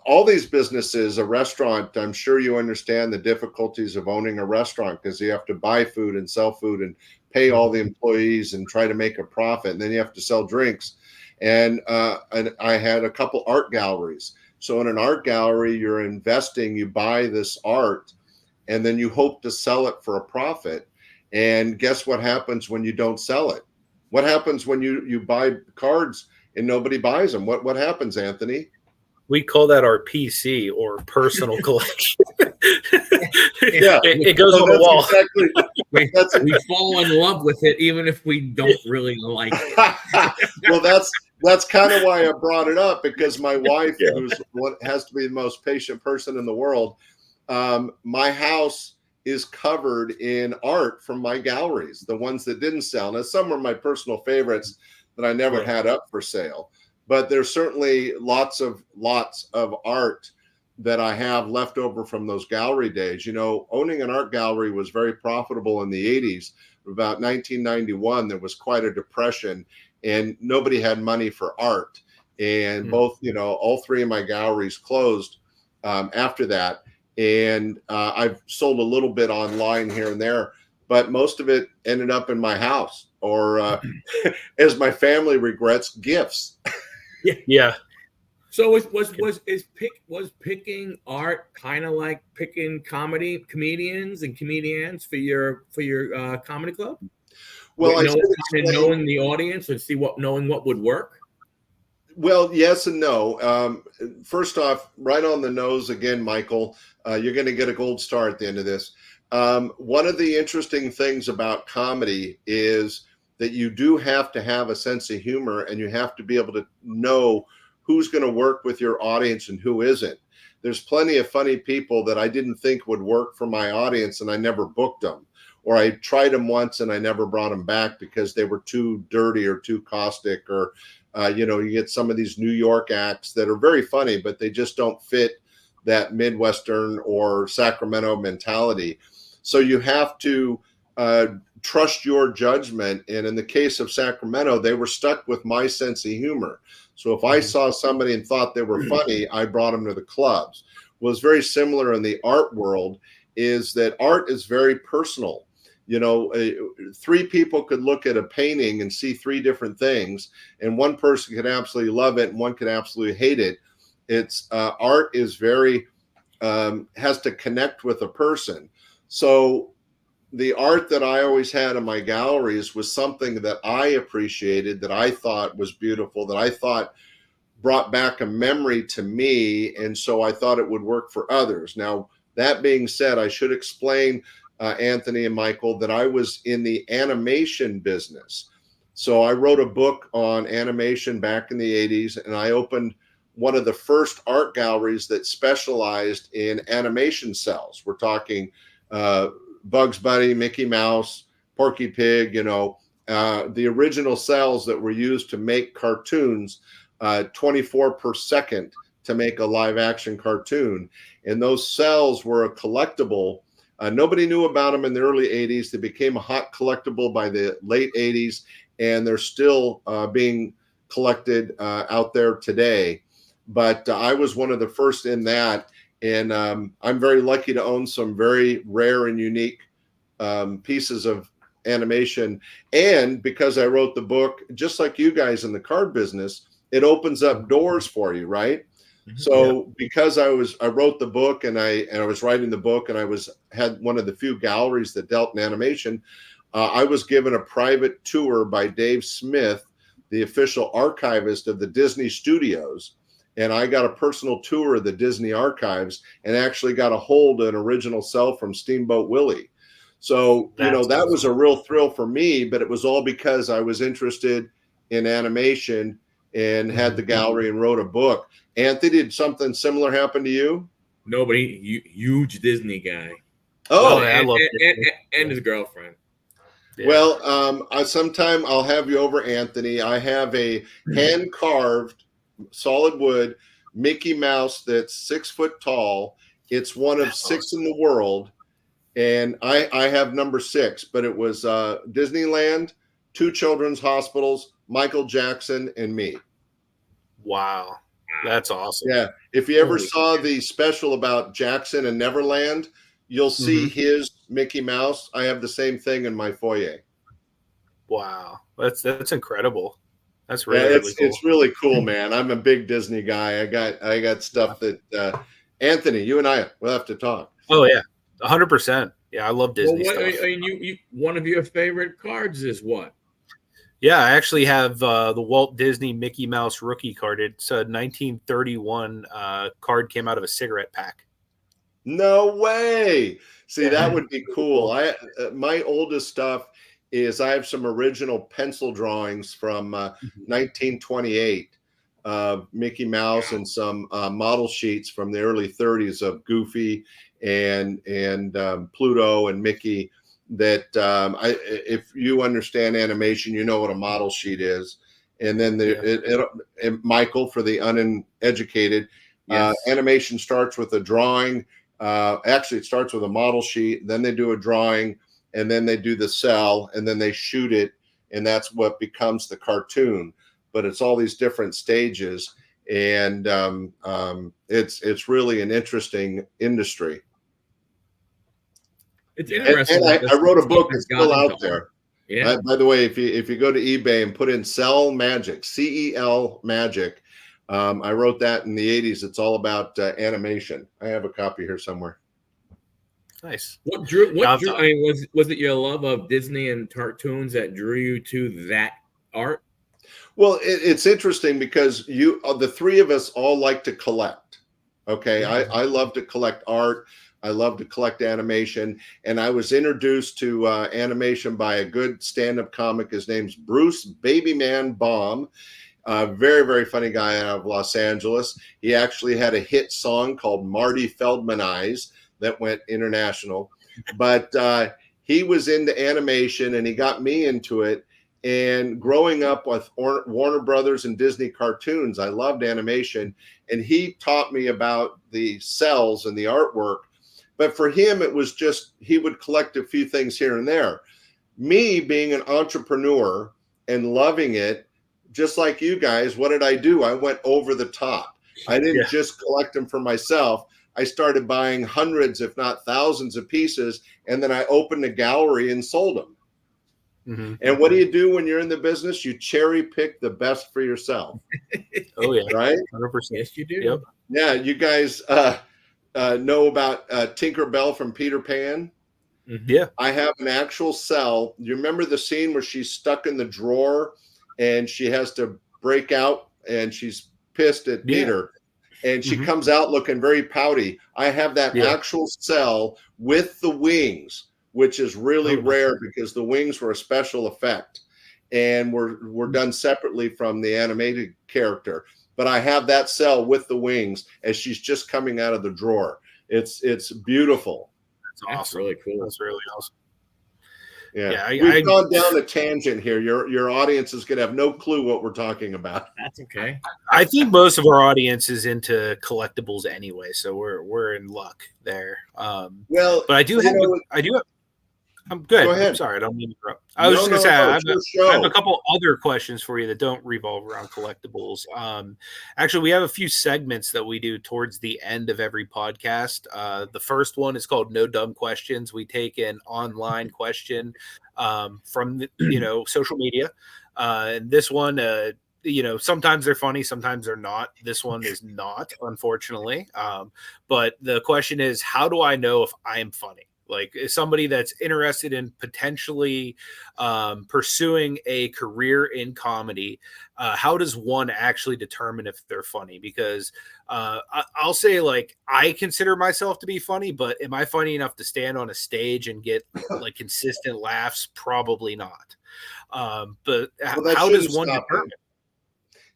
all these businesses, a restaurant, I'm sure you understand the difficulties of owning a restaurant, because you have to buy food and sell food and pay all the employees and try to make a profit. And then you have to sell drinks. And I had a couple art galleries. So in an art gallery, you're investing, you buy this art, and then you hope to sell it for a profit. And guess what happens when you don't sell it? What happens when you buy cards and nobody buys them? What happens, Anthony? We call that our PC, or personal collection. Yeah, it goes on the wall. Exactly. We fall in love with it, even if we don't really like it. Well, that's kind of why I brought it up, because my wife, who's what has to be the most patient person in the world, my house is covered in art from my galleries, the ones that didn't sell. Now, some are my personal favorites that I never had up for sale, but there's certainly lots of art that I have left over from those gallery days. Owning an art gallery was very profitable in the 80s. About 1991, there was quite a depression and nobody had money for art. And both, all 3 of my galleries closed after that. And I've sold a little bit online here and there, but most of it ended up in my house, or as my family regrets, gifts. Yeah. So was picking art kind of like picking comedians and comedians for your comedy club? Well, knowing the audience and knowing what would work. Well, yes and no. First off, right on the nose again, Michael. You're going to get a gold star at the end of this. One of the interesting things about comedy is that you do have to have a sense of humor, and you have to be able to know who's going to work with your audience and who isn't. There's plenty of funny people that I didn't think would work for my audience, and I never booked them. Or I tried them once and I never brought them back because they were too dirty or too caustic, or you get some of these New York acts that are very funny, but they just don't fit that Midwestern or Sacramento mentality. So you have to trust your judgment. And in the case of Sacramento, they were stuck with my sense of humor. So if I saw somebody and thought they were funny, I brought them to the clubs. Well, it's very similar in the art world, is that art is very personal. 3 people could look at a painting and see 3 different things, and one person could absolutely love it and one could absolutely hate it. It's art is very has to connect with a person. So the art that I always had in my galleries was something that I appreciated, that I thought was beautiful, that I thought brought back a memory to me, and so I thought it would work for others. Now, that being said, I should explain, Anthony and Michael, that I was in the animation business. So I wrote a book on animation back in the 80s, and I opened one of the first art galleries that specialized in animation cells. We're talking Bugs Bunny, Mickey Mouse, Porky Pig, the original cells that were used to make cartoons, 24 per second to make a live action cartoon. And those cells were a collectible. Nobody knew about them in the early 80s. They became a hot collectible by the late 80s, and they're still being collected out there today. But I was one of the first in that. And I'm very lucky to own some very rare and unique pieces of animation. And because I wrote the book, just like you guys in the card business, it opens up doors for you, right? So because I wrote the book and I was writing the book and I had one of the few galleries that dealt in animation, I was given a private tour by Dave Smith, the official archivist of the Disney Studios. And I got a personal tour of the Disney archives and actually got a hold of an original cell from Steamboat Willie. So, that was a real thrill for me, but it was all because I was interested in animation and had the gallery and wrote a book. Anthony, did something similar happen to you? Nobody, huge Disney guy. Oh, I love it. And his girlfriend. Yeah. Well, sometime I'll have you over, Anthony. I have a hand-carved solid wood Mickey Mouse that's 6 foot tall. It's one of 6 in the world. And I have number 6, but it was Disneyland, 2 children's hospitals, Michael Jackson, and me. Wow. That's awesome. Yeah. If you ever saw the special about Jackson and Neverland, you'll see his Mickey Mouse. I have the same thing in my foyer. Wow. That's incredible. That's really cool. It's really cool, man. I'm a big Disney guy. I got stuff that Anthony, you and I will have to talk. Oh yeah. 100%. Yeah, I love Disney stuff. I mean, you one of your favorite cards is what? Yeah, I actually have the Walt Disney Mickey Mouse rookie card. It's a 1931 card, came out of a cigarette pack. No way. See, that would be cool. My oldest stuff is I have some original pencil drawings from 1928 of Mickey Mouse and some model sheets from the early 30s of Goofy and Pluto and Mickey. That if you understand animation, you know what a model sheet is. And then Michael, for the uneducated, animation starts with a drawing. Actually, it starts with a model sheet, then they do a drawing, and then they do the cell, and then they shoot it, and that's what becomes the cartoon. But it's all these different stages, and it's really an interesting industry. It's interesting. And I wrote a book that's still out there. Yeah. By the way, if you go to eBay and put in Cell Magic, CEL Magic, I wrote that in the 80s. It's all about animation. I have a copy here somewhere. Nice. What drew? I mean, was it your love of Disney and cartoons that drew you to that art? Well, it's interesting because the three of us all like to collect. Okay, I love to collect art. I love to collect animation, and I was introduced to animation by a good stand-up comic. His name's Bruce Babyman Baum. Very, very funny guy out of Los Angeles. He actually had a hit song called Marty Feldman Eyes that went international. But he was into animation, and he got me into it. And growing up with Warner Brothers and Disney cartoons, I loved animation. And he taught me about the cells and the artwork. But for him, it was just he would collect a few things here and there. Me being an entrepreneur and loving it, just like you guys, what did I do? I went over the top. I didn't just collect them for myself. I started buying hundreds, if not thousands of pieces, and then I opened a gallery and sold them. Mm-hmm. And what do you do when you're in the business? You cherry pick the best for yourself. Oh, yeah. Right? 100%. Yes, you do. Yep. Yeah, you guys know about Tinkerbell from Peter Pan? Mm-hmm. Yeah. I have an actual cell. You remember the scene where she's stuck in the drawer and she has to break out and she's pissed at Peter and she comes out looking very pouty. I have that actual cell with the wings, which is really rare because the wings were a special effect and were done separately from the animated character. But I have that cell with the wings as she's just coming out of the drawer. It's beautiful. That's awesome. Really cool. That's really awesome. Yeah. We've gone down a tangent here. Your audience is going to have no clue what we're talking about. That's okay. I think most of our audience is into collectibles anyway, so we're in luck there. Well, but I do have I'm good. Go ahead. Sorry, I don't mean to interrupt. I was just gonna say I have a couple other questions for you that don't revolve around collectibles. Actually, we have a few segments that we do towards the end of every podcast. The first one is called No Dumb Questions. We take an online question from social media, and this one. Sometimes they're funny, sometimes they're not. This one is not, unfortunately. But the question is, how do I know if I'm funny? Like, is somebody that's interested in potentially pursuing a career in comedy, how does one actually determine if they're funny? Because I'll say, like, I consider myself to be funny, but am I funny enough to stand on a stage and get like consistent laughs? Probably not. But how does one determine?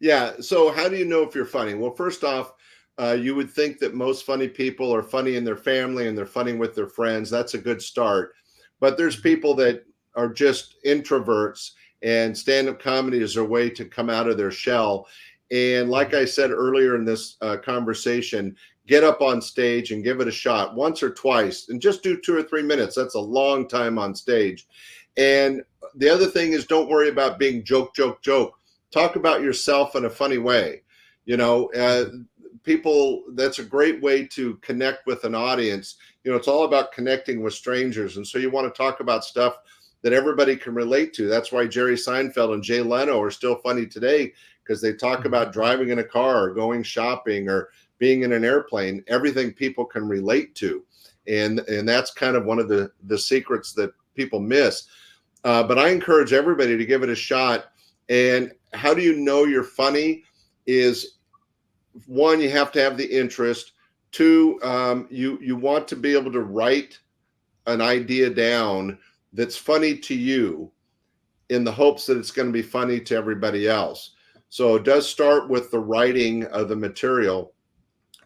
Yeah. So how do you know if you're funny? Well, first off, you would think that most funny people are funny in their family and they're funny with their friends. That's a good start. But there's people that are just introverts, and stand-up comedy is their way to come out of their shell. And like I said earlier in this conversation, get up on stage and give it a shot once or twice and just do 2 or 3 minutes. That's a long time on stage. And the other thing is, don't worry about being joke. Talk about yourself in a funny way. People, that's a great way to connect with an audience. It's all about connecting with strangers. And so you want to talk about stuff that everybody can relate to. That's why Jerry Seinfeld and Jay Leno are still funny today, because they talk about driving in a car or going shopping or being in an airplane, everything people can relate to. And that's kind of one of the secrets that people miss. But I encourage everybody to give it a shot. And how do you know you're funny is, one, you have to have the interest. Two, you want to be able to write an idea down that's funny to you in the hopes that it's going to be funny to everybody else. So it does start with the writing of the material,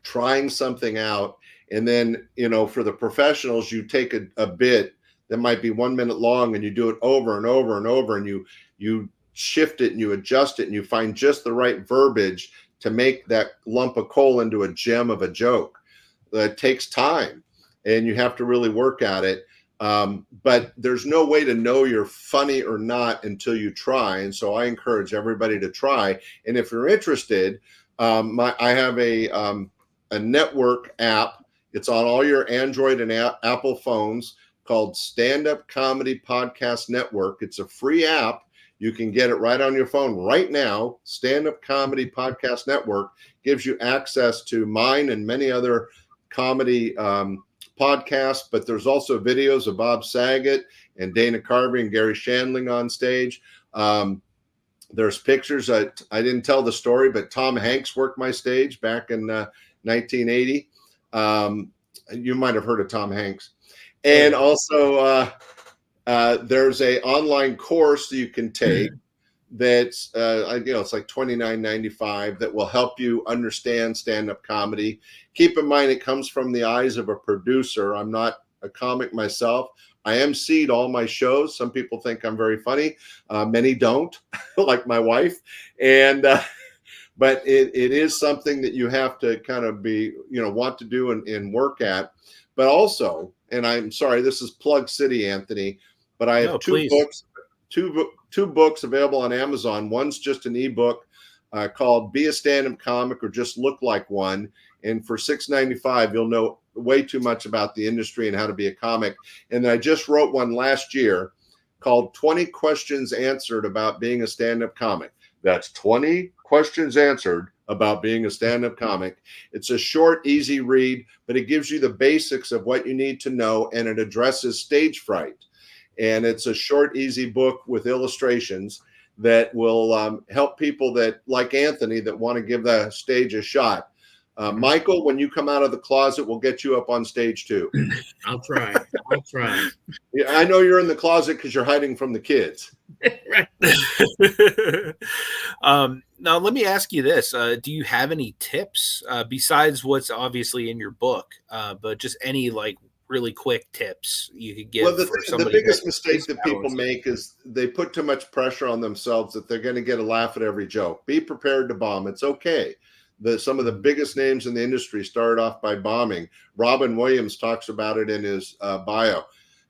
trying something out. And then, for the professionals, you take a bit that might be 1 minute long and you do it over and over and over, and you shift it and you adjust it and you find just the right verbiage to make that lump of coal into a gem of a joke. That takes time and you have to really work at it. But there's no way to know you're funny or not until you try. And so I encourage everybody to try. And if you're interested, I have a network app. It's on all your Android and Apple phones, called Stand-Up Comedy Podcast Network. It's a free app. You can get it right on your phone right now. Stand-Up Comedy Podcast Network gives you access to mine and many other comedy podcasts, but there's also videos of Bob Saget and Dana Carvey and Gary Shandling on stage. There's pictures. I didn't tell the story, but Tom Hanks worked my stage back in 1980. You might have heard of Tom Hanks. And also, there's a online course that you can take that's it's like $29.95 that will help you understand stand-up comedy. Keep in mind, it comes from the eyes of a producer. I'm not a comic myself. I emceed all my shows. Some people think I'm very funny. Many don't, like my wife. And but it is something that you have to kind of be, want to do and work at. But also, and I'm sorry, this is Plug City, Anthony, but I have two books available on Amazon. One's just an ebook called Be a Stand-Up Comic or Just Look Like One. And for $6.95, you'll know way too much about the industry and how to be a comic. And I just wrote one last year called 20 Questions Answered About Being a Stand-Up Comic. That's 20 questions answered about being a stand-up comic. It's a short, easy read, but it gives you the basics of what you need to know, and it addresses stage fright. And it's a short, easy book with illustrations that will help people that, like Anthony, that want to give the stage a shot. Michael, when you come out of the closet, we'll get you up on stage too. I'll try. Yeah, I know you're in the closet because you're hiding from the kids. Right. Now, let me ask you this. Do you have any tips besides what's obviously in your book, but just any like really quick tips you could give Well, for the somebody biggest that mistake is that people balancing? make is they put too much pressure on themselves that they're going to get a laugh at every joke. Be prepared to bomb. It's okay. Some of the biggest names in the industry started off by bombing. Robin Williams talks about it in his bio.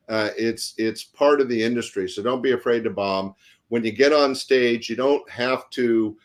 It's part of the industry, so don't be afraid to bomb. When you get on stage, you don't have to.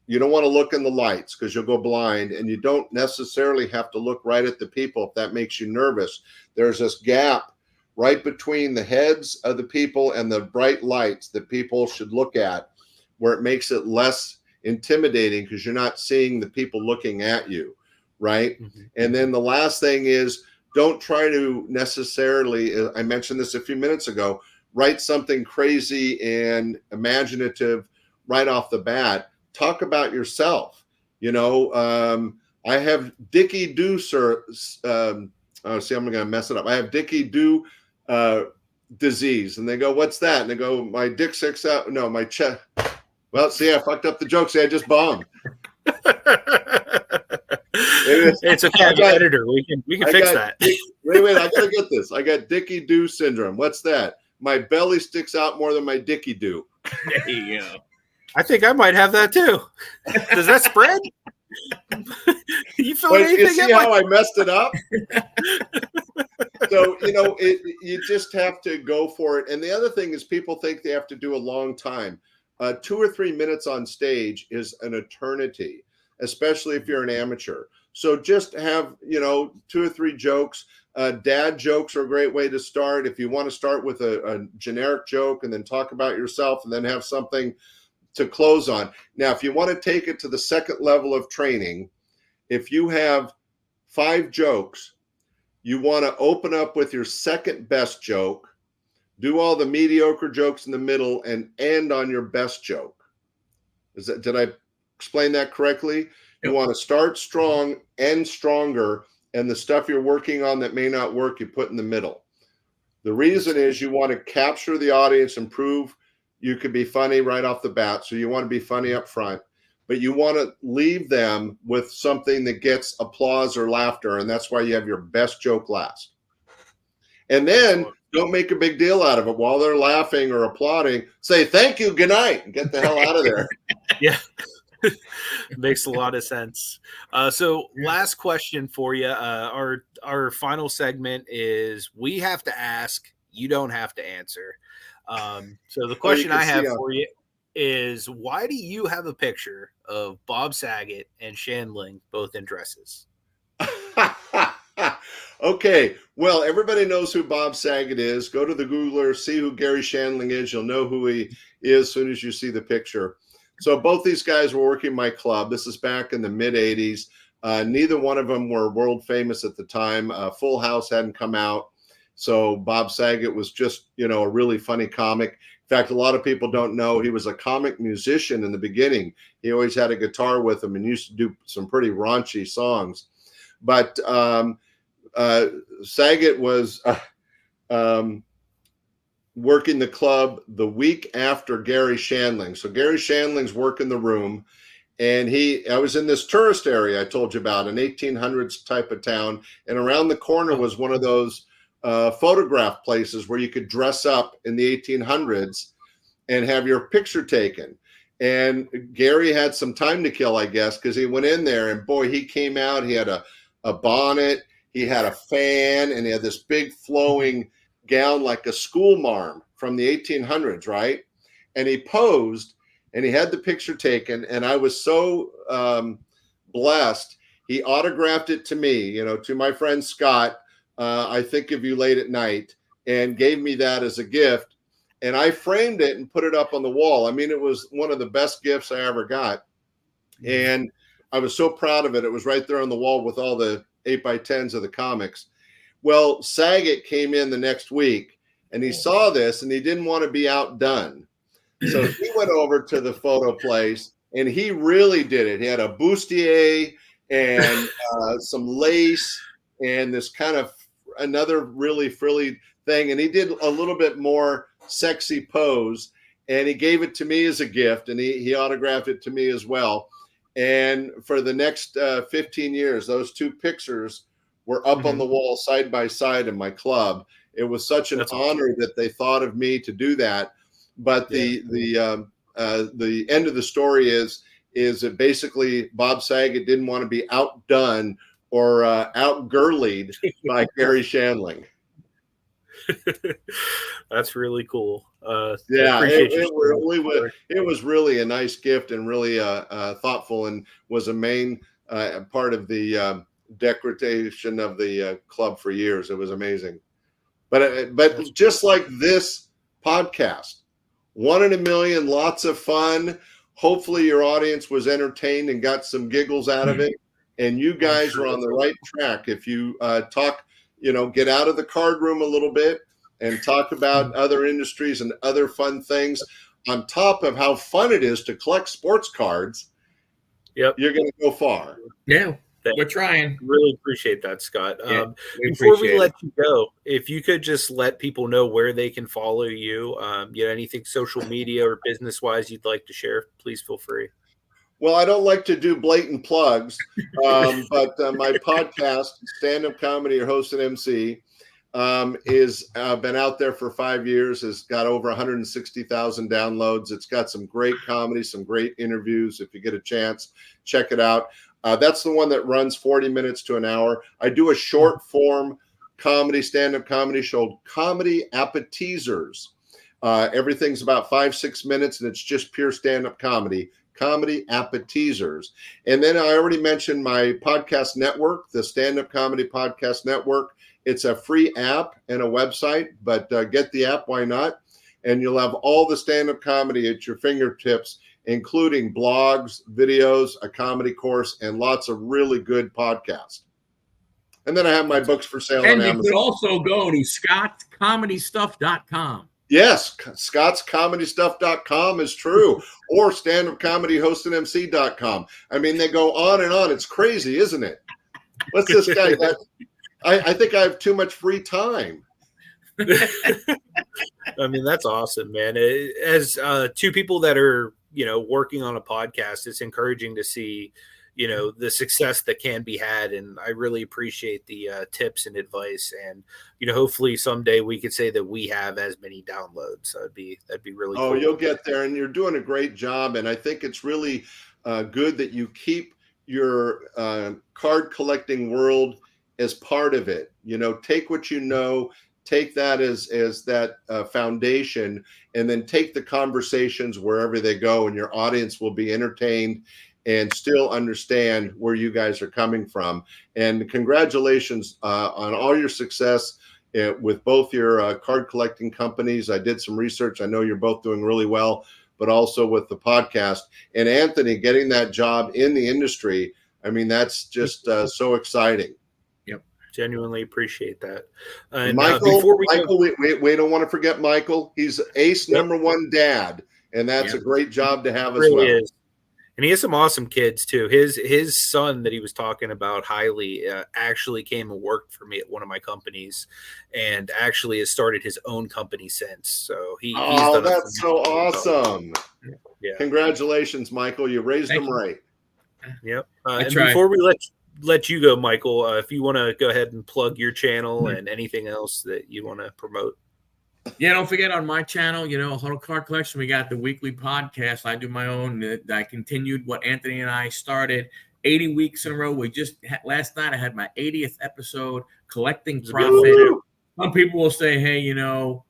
You don't want to look in the lights because you'll go blind, and you don't necessarily have to look right at the people if that makes you nervous. There's this gap right between the heads of the people and the bright lights that people should look at, where it makes it less intimidating because you're not seeing the people looking at you, right? And then the last thing is, don't try to necessarily, I mentioned this a few minutes ago, write something crazy and imaginative right off the bat. Talk about yourself. I have Dickie Doo, sir. I'm going to mess it up. I have Dickie Doo disease. And they go, what's that? And they go, my dick sticks out. No, my chest. Well, see, I fucked up the joke. See, I just bombed. It's okay, I'm an editor. We can fix that. Wait, I gotta get this. I got Dickie Doo syndrome. What's that? My belly sticks out more than my Dickie Doo. There you go. I think I might have that too. Does that spread? You see how I messed it up? So, you just have to go for it. And the other thing is, people think they have to do a long time. 2 or 3 minutes on stage is an eternity, especially if you're an amateur. So just have, 2 or 3 jokes. Dad jokes are a great way to start. If you want to start with a generic joke and then talk about yourself and then have something to close on. Now, if you want to take it to the second level of training, if you have 5 jokes, you want to open up with your second best joke, do all the mediocre jokes in the middle, and end on your best joke. Did I explain that correctly? You want to start strong, end stronger, and the stuff you're working on that may not work, you put in the middle. The reason is you want to capture the audience and prove you could be funny right off the bat. So you want to be funny up front, but you want to leave them with something that gets applause or laughter. And that's why you have your best joke last. And then don't make a big deal out of it while they're laughing or applauding. Say, thank you, good night, and get the hell out of there. Yeah. Makes a lot of sense. So last question for you. Our final segment is, we have to ask, you don't have to answer. So the question I have for you is, why do you have a picture of Bob Saget and Shandling both in dresses? Okay, well, everybody knows who Bob Saget is. Go to the Googler, see who Gary Shandling is. You'll know who he is as soon as you see the picture. So both these guys were working my club. This is back in the mid-'80s. Neither one of them were world famous at the time. Full House hadn't come out. So Bob Saget was just, a really funny comic. In fact, a lot of people don't know he was a comic musician in the beginning. He always had a guitar with him and used to do some pretty raunchy songs. But Saget was working the club the week after Gary Shandling. So Gary Shandling's working the room, and I was in this tourist area I told you about, an 1800s type of town, and around the corner was one of those photograph places where you could dress up in the 1800s and have your picture taken. And Gary had some time to kill, I guess, because he went in there, and boy, he came out. He had a bonnet, he had a fan, and he had this big flowing gown like a school marm from the 1800s, right? And he posed, and he had the picture taken, and I was so blessed. He autographed it to me, to my friend Scott. I think of you late at night, and gave me that as a gift. And I framed it and put it up on the wall. I mean, it was one of the best gifts I ever got. And I was so proud of it. It was right there on the wall with all the 8x10s of the comics. Well, Saget came in the next week, and he saw this, and he didn't want to be outdone. So he went over to the photo place, and he really did it. He had a bustier and some lace and this kind of another really frilly thing. And he did a little bit more sexy pose, and he gave it to me as a gift, and he autographed it to me as well. And for the next 15 years, those two pictures were up on the wall side by side in my club. It was such an honor that they thought of me to do that. But the end of the story is that basically Bob Saget didn't want to be outdone or outgirlied by Gary Shandling. That's really cool. Yeah, it was really a nice gift and really thoughtful, and was a main part of the decoration of the club for years. It was amazing. But just like this podcast, 1 in a million, lots of fun. Hopefully your audience was entertained and got some giggles out of it. And you guys are on the right track. If you talk, get out of the card room a little bit and talk about other industries and other fun things on top of how fun it is to collect sports cards, you're going to go far. Yeah, we're trying. Really appreciate that, Scott. Before we let you go, if you could just let people know where they can follow you, anything social media or business-wise you'd like to share, please feel free. Well, I don't like to do blatant plugs, but my podcast, Stand-Up Comedy or Host and MC, is been out there for 5 years, has got over 160,000 downloads. It's got some great comedy, some great interviews. If you get a chance, check it out. That's the one that runs 40 minutes to an hour. I do a short form comedy, stand-up comedy show, Comedy Appetizers. Everything's about 5-6 minutes, and it's just pure stand-up comedy. Comedy Appetizers. And then I already mentioned my podcast network, the Stand-Up Comedy Podcast Network. It's a free app and a website, but get the app, why not? And you'll have all the stand-up comedy at your fingertips, including blogs, videos, a comedy course, and lots of really good podcasts. And then I have my books for sale on Amazon. And you could also go to scottscomedystuff.com. Yes, scottscomedystuff.com is true. Or standupcomedyhostandmc.com. I mean, they go on and on. It's crazy, isn't it? What's this guy? I think I have too much free time. I mean, that's awesome, man. As two people that are, working on a podcast, it's encouraging to see, the success that can be had. And I really appreciate the tips and advice. And, hopefully someday we could say that we have as many downloads. So that'd be really cool. Oh, you'll get there, and you're doing a great job. And I think it's really good that you keep your card collecting world as part of it. Take what you know, take that as that foundation, and then take the conversations wherever they go, and your audience will be entertained and still understand where you guys are coming from. And congratulations on all your success with both your card collecting companies. I did some research. I know you're both doing really well, but also with the podcast. And Anthony, getting that job in the industry, I mean, that's just so exciting. Yep. Genuinely appreciate that. And Michael, we don't want to forget Michael. He's ace number one dad, and that's a great job to have as well. Is. And he has some awesome kids too. His son that he was talking about highly actually came and worked for me at one of my companies, and actually has started his own company since. So he's done that's so awesome! Yeah, congratulations, Michael. You raised him right. Yep. And before we let you go, Michael, if you want to go ahead and plug your channel and anything else that you want to promote. Yeah, don't forget on my channel, Huddle Card Collection, we got the weekly podcast. I do my own. I continued what Anthony and I started 80 weeks in a row. Last night I had my 80th episode, Collecting Profit. Some people will say, hey, you don't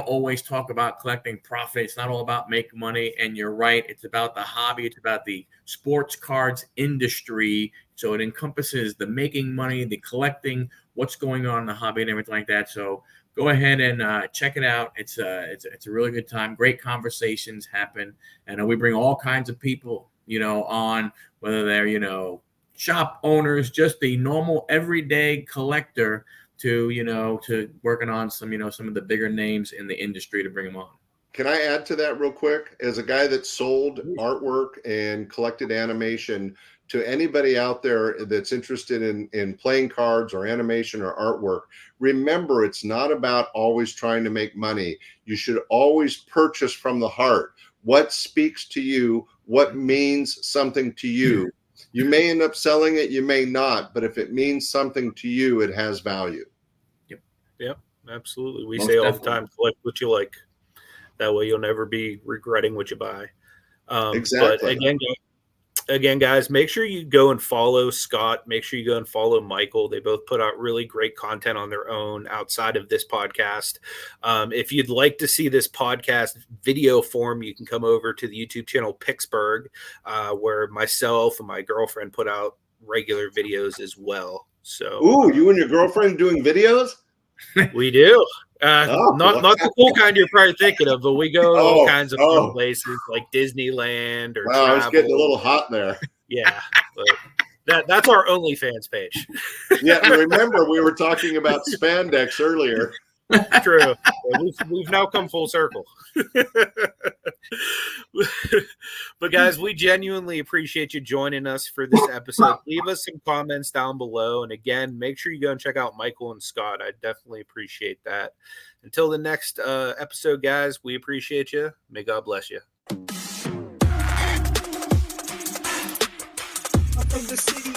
always talk about collecting profit. It's not all about making money. And you're right. It's about the hobby. It's about the sports cards industry. So it encompasses the making money, the collecting, what's going on in the hobby and everything like that. So go ahead and check it out. It's a really good time. Great conversations happen, and we bring all kinds of people, on, whether they're shop owners, just the normal everyday collector, to working on some of the bigger names in the industry to bring them on. Can I add to that real quick? As a guy that sold artwork and collected animation to anybody out there that's interested in playing cards or animation or artwork, remember, it's not about always trying to make money. You should always purchase from the heart. What speaks to you? What means something to you? You may end up selling it, you may not, but if it means something to you, it has value. Yep, absolutely. We Most say all definitely. the time, collect what you like. That way you'll never be regretting what you buy. Exactly. But again, guys, make sure you go and follow Scott. Make sure you go and follow Michael. They both put out really great content on their own outside of this podcast. If you'd like to see this podcast video form, you can come over to the YouTube channel Picksburgh, where myself and my girlfriend put out regular videos as well. So, Ooh, you and your girlfriend doing videos? we do. Not the cool kind you're probably thinking of, but we go to all kinds of fun places like Disneyland or wow, travel. I was getting a little hot there. Yeah, but that's our OnlyFans page. Yeah, remember we were talking about spandex earlier. True. We've now come full circle. But guys, we genuinely appreciate you joining us for this episode. Leave us some comments down below. And again, make sure you go and check out Michael and Scott. I definitely appreciate that. Until the next episode, guys, we appreciate you. May God bless you. From the city